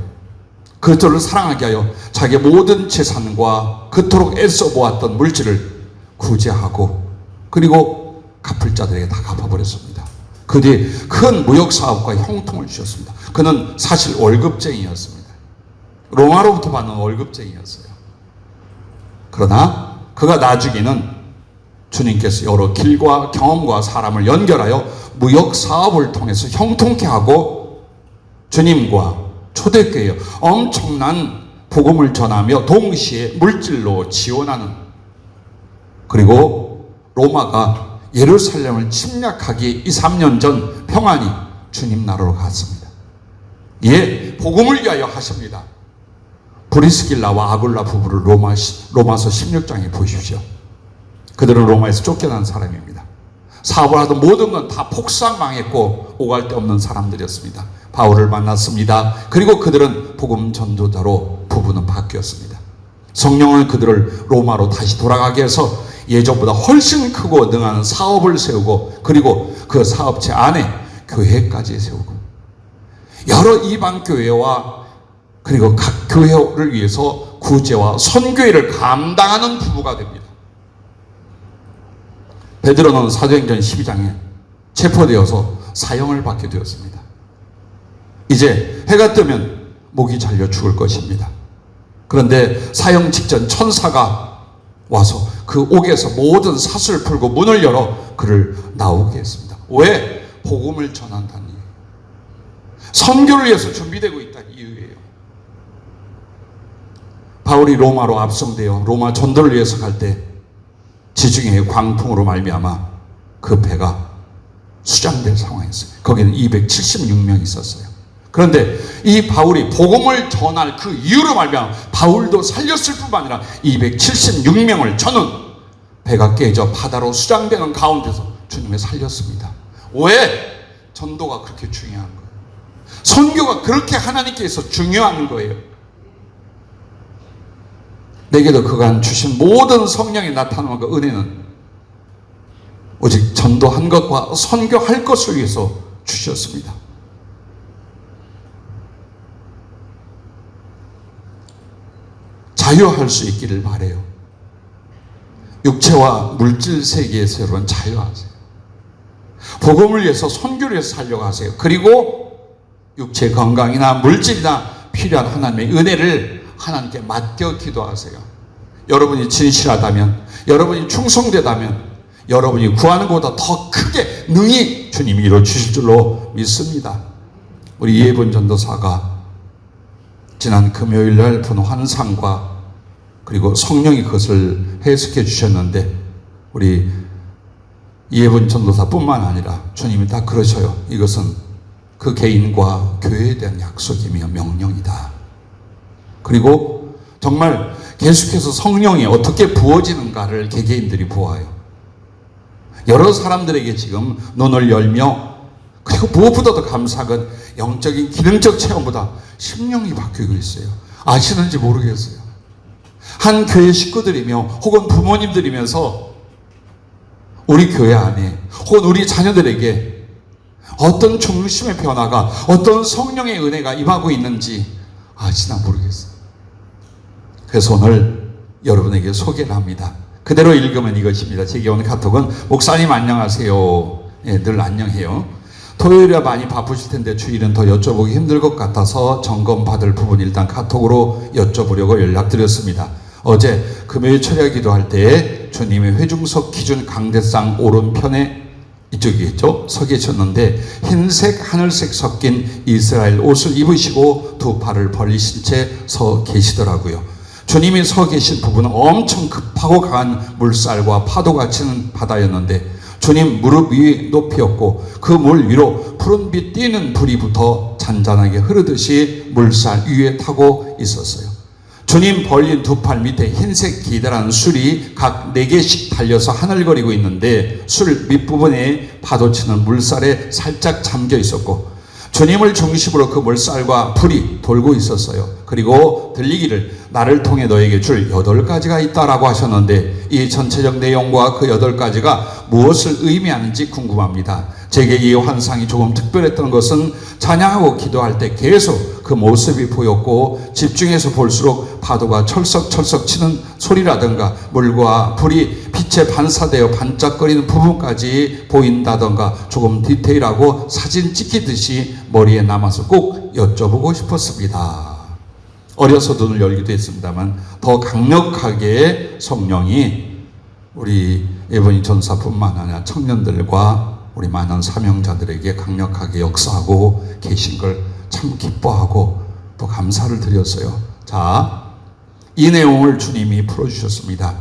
그리스도를 사랑하기 위하여 자기의 모든 재산과 그토록 애써 모았던 물질을 구제하고 그리고 갚을 자들에게 다 갚아버렸습니다. 그 뒤에 큰 무역사업과 형통을 주셨습니다. 그는 사실 월급쟁이였습니다. 로마로부터 받는 월급쟁이였어요. 그러나 그가 나중에는 주님께서 여러 길과 경험과 사람을 연결하여 무역사업을 통해서 형통케 하고 주님과 초대교회에 엄청난 복음을 전하며 동시에 물질로 지원하는, 그리고 로마가 예루살렘을 침략하기 2, 3년 전 평안히 주님 나라로 갔습니다. 예, 복음을 위하여 하십니다. 브리스길라와 아굴라 부부를 로마서 16장에 보십시오. 그들은 로마에서 쫓겨난 사람입니다. 사업을 하던 모든 건 다 폭삭망했고 오갈 데 없는 사람들이었습니다. 바울을 만났습니다. 그리고 그들은 복음 전도자로 부부는 바뀌었습니다. 성령은 그들을 로마로 다시 돌아가게 해서 예전보다 훨씬 크고 능한 사업을 세우고 그리고 그 사업체 안에 교회까지 세우고 여러 이방 교회와 그리고 각 교회를 위해서 구제와 선교회를 감당하는 부부가 됩니다. 베드로는 사도행전 12장에 체포되어서 사형을 받게 되었습니다. 이제 해가 뜨면 목이 잘려 죽을 것입니다. 그런데 사형 직전 천사가 와서 그 옥에서 모든 사슬을 풀고 문을 열어 그를 나오게 했습니다. 왜? 복음을 전한다는 이유. 선교를 위해서 준비되고 있다는 이유예요. 바울이 로마로 압송되어 로마 전도를 위해서 갈 때 지중해의 광풍으로 말미암아 그 배가 수장될 상황이었어요. 거기는 276명이 있었어요. 그런데 이 바울이 복음을 전할 그 이유로 말미암아 바울도 살렸을 뿐만 아니라 276명을 저는 배가 깨져 바다로 수장되는 가운데서 주님이 살렸습니다. 왜? 전도가 그렇게 중요한 거예요. 선교가 그렇게 하나님께서 중요한 거예요. 내게도 그간 주신 모든 성령이 나타나는 그 은혜는 오직 전도한 것과 선교할 것을 위해서 주셨습니다. 자유할 수 있기를 바라요. 육체와 물질 세계에서 여러분 자유하세요. 복음을 위해서 선교를 위해서 살려고 하세요. 그리고 육체 건강이나 물질이나 필요한 하나님의 은혜를 하나님께 맡겨 기도하세요. 여러분이 진실하다면, 여러분이 충성되다면 여러분이 구하는 것보다 더 크게 능히 주님이 이루어주실 줄로 믿습니다. 우리 이해분 전도사가 지난 금요일날 본 환상과 그리고 성령이 그것을 해석해 주셨는데, 우리 이해분 전도사뿐만 아니라 주님이 다 그러셔요. 이것은 그 개인과 교회에 대한 약속이며 명령이다. 그리고 정말 계속해서 성령이 어떻게 부어지는가를 개개인들이 보아요. 여러 사람들에게 지금 눈을 열며, 그리고 무엇보다도 감사한 건 영적인 기능적 체험보다 심령이 바뀌고 있어요. 아시는지 모르겠어요. 한 교회 식구들이며 혹은 부모님들이면서 우리 교회 안에 혹은 우리 자녀들에게 어떤 중심의 변화가, 어떤 성령의 은혜가 임하고 있는지 아시나 모르겠어요. 그래서 오늘 여러분에게 소개를 합니다. 그대로 읽으면 이것입니다. 제게 오는 카톡은 목사님 안녕하세요. 예, 늘 안녕해요. 토요일에 많이 바쁘실 텐데 주일은 더 여쭤보기 힘들 것 같아서 점검받을 부분 일단 카톡으로 여쭤보려고 연락드렸습니다. 어제 금요일 철야 기도할 때 주님의 회중석 기준 강대상 오른편에 이쪽이겠죠? 서 계셨는데 흰색 하늘색 섞인 이스라엘 옷을 입으시고 두 팔을 벌리신 채 서 계시더라고요. 주님이 서 계신 부분은 엄청 급하고 강한 물살과 파도가 치는 바다였는데 주님 무릎 위에 높이었고 그 물 위로 푸른빛 띄는 불이 붙어 잔잔하게 흐르듯이 물살 위에 타고 있었어요. 주님 벌린 두 팔 밑에 흰색 기다란 술이 각 4개씩 달려서 하늘거리고 있는데 술 밑부분에 파도치는 물살에 살짝 잠겨 있었고 주님을 중심으로 그 물살과 불이 돌고 있었어요. 그리고 들리기를 나를 통해 너에게 줄 8가지가 있다라고 하셨는데 이 전체적 내용과 그 8가지가 무엇을 의미하는지 궁금합니다. 제게 이 환상이 조금 특별했던 것은 찬양하고 기도할 때 계속 그 모습이 보였고 집중해서 볼수록 파도가 철썩철썩 치는 소리라든가 물과 불이 빛에 반사되어 반짝거리는 부분까지 보인다든가 조금 디테일하고 사진 찍히듯이 머리에 남아서 꼭 여쭤보고 싶었습니다. 어려서 눈을 열기도 했습니다만 더 강력하게 성령이 우리 예번이 전사뿐만 아니라 청년들과 우리 많은 사명자들에게 강력하게 역사하고 계신 걸 참 기뻐하고 또 감사를 드렸어요. 자, 이 내용을 주님이 풀어주셨습니다.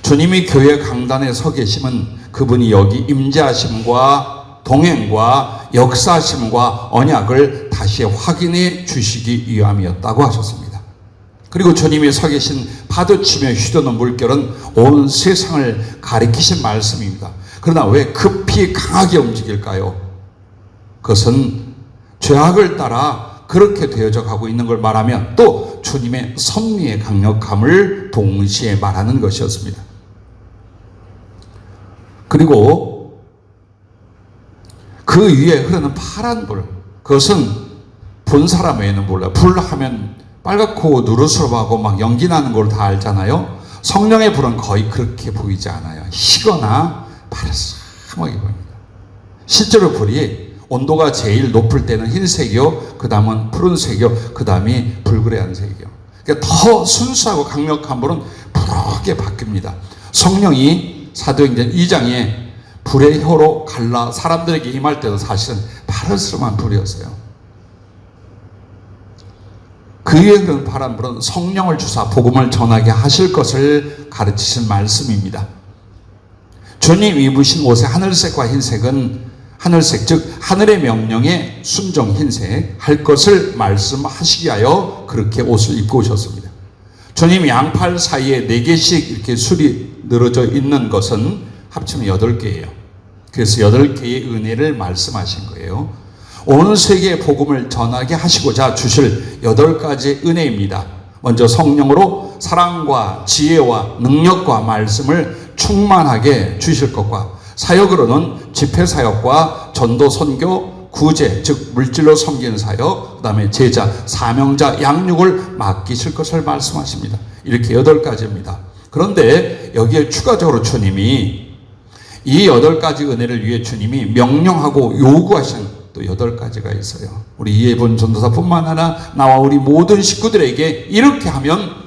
주님이 교회 강단에 서 계심은 그분이 여기 임재하심과 동행과 역사하심과 언약을 다시 확인해 주시기 위함이었다고 하셨습니다. 그리고 주님이 서 계신 파도치며 휘도는 물결은 온 세상을 가리키신 말씀입니다. 그러나 왜 급히 강하게 움직일까요? 그것은 죄악을 따라 그렇게 되어져 가고 있는 걸 말하면 또 주님의 섭리의 강력함을 동시에 말하는 것이었습니다. 그리고 그 위에 흐르는 파란 불, 그것은 본 사람 외에는 몰라요. 불 하면 빨갛고 누르스름하고 막 연기 나는 걸 다 알잖아요. 성령의 불은 거의 그렇게 보이지 않아요. 희거나 파랗게 보입니다. 실제로 불이 온도가 제일 높을 때는 흰색이요, 그 다음은 푸른색이요, 그 다음이 불그레한 색이요. 그러니까 더 순수하고 강력한 불은 푸르게 바뀝니다. 성령이 사도행전 2장에 불의 혀로 갈라 사람들에게 임할 때도 사실은 파란스름한 불이었어요. 그 위에 흐르는 파란 불은 성령을 주사 복음을 전하게 하실 것을 가르치신 말씀입니다. 주님 입으신 옷의 하늘색과 흰색은 하늘색, 즉 하늘의 명령에 순종 흰색 할 것을 말씀하시기 하여 그렇게 옷을 입고 오셨습니다. 주님 양팔 사이에 4개씩 이렇게 술이 늘어져 있는 것은 합치면 8개예요. 그래서 8개의 은혜를 말씀하신 거예요. 온 세계에 복음을 전하게 하시고자 주실 8가지 은혜입니다. 먼저 성령으로 사랑과 지혜와 능력과 말씀을 충만하게 주실 것과, 사역으로는 집회사역과 전도 선교 구제, 즉 물질로 섬기는 사역, 그 다음에 제자, 사명자 양육을 맡기실 것을 말씀하십니다. 이렇게 8가지입니다. 그런데 여기에 추가적으로 주님이 이 8가지 은혜를 위해 주님이 명령하고 요구하신 또 8가지가 있어요. 우리 이해분 전도사뿐만 아니라 나와 우리 모든 식구들에게 이렇게 하면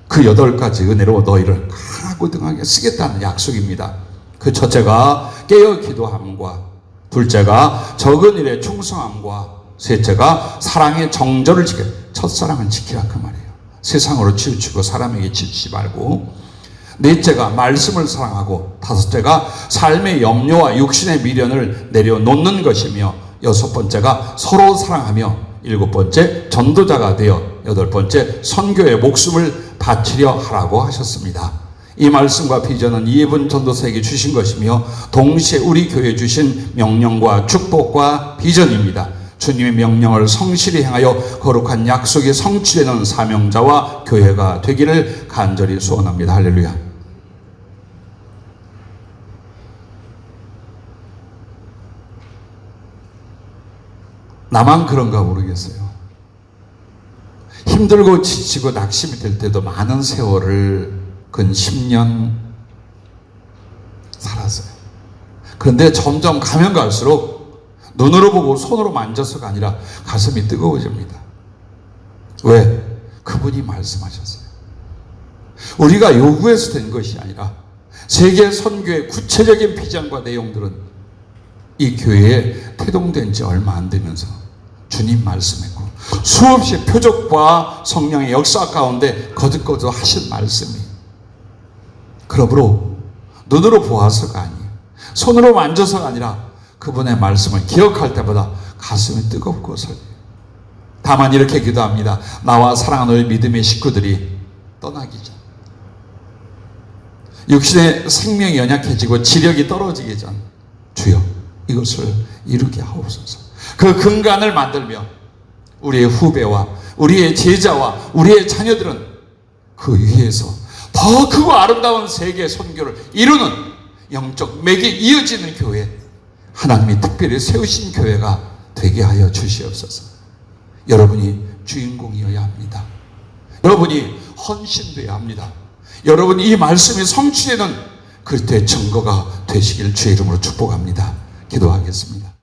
그 8가지 은혜로 너희를 강하고등하게 쓰겠다는 약속입니다. 그 첫째가 깨어 기도함과, 둘째가 적은 일에 충성함과, 셋째가 사랑의 정절을 지켜, 첫사랑을 지키라 그 말이에요. 세상으로 치우치고 사람에게 치우치지 말고, 넷째가 말씀을 사랑하고, 다섯째가 삶의 염려와 육신의 미련을 내려놓는 것이며, 여섯 번째가 서로 사랑하며, 일곱 번째 전도자가 되어, 여덟 번째 선교의 목숨을 바치려 하라고 하셨습니다. 이 말씀과 비전은 이해분 전도사에게 주신 것이며 동시에 우리 교회에 주신 명령과 축복과 비전입니다. 주님의 명령을 성실히 행하여 거룩한 약속이 성취되는 사명자와 교회가 되기를 간절히 소원합니다. 할렐루야. 나만 그런가 모르겠어요. 힘들고 지치고 낙심이 될 때도 많은 세월을 근 10년 살았어요. 그런데 점점 가면 갈수록 눈으로 보고 손으로 만져서가 아니라 가슴이 뜨거워집니다. 왜? 그분이 말씀하셨어요. 우리가 요구해서 된 것이 아니라 세계 선교의 구체적인 비전과 내용들은 이 교회에 태동된 지 얼마 안 되면서 주님 말씀했고 수없이 표적과 성령의 역사 가운데 거듭거듭 하신 말씀이, 그러므로 눈으로 보아서가 아니에요. 손으로 만져서가 아니라 그분의 말씀을 기억할 때마다 가슴이 뜨겁고 설레요. 다만 이렇게 기도합니다. 나와 사랑하는 믿음의 식구들이 떠나기 전, 육신의 생명이 연약해지고 지력이 떨어지기 전 주여 이것을 이루게 하옵소서. 그 근간을 만들며 우리의 후배와 우리의 제자와 우리의 자녀들은 그 위에서 더 크고 아름다운 세계 선교를 이루는 영적 맥이 이어지는 교회, 하나님이 특별히 세우신 교회가 되게 하여 주시옵소서. 여러분이 주인공이어야 합니다. 여러분이 헌신되어야 합니다. 여러분이 이 말씀이 성취되는 그때의 증거가 되시기를 주의 이름으로 축복합니다. 기도하겠습니다.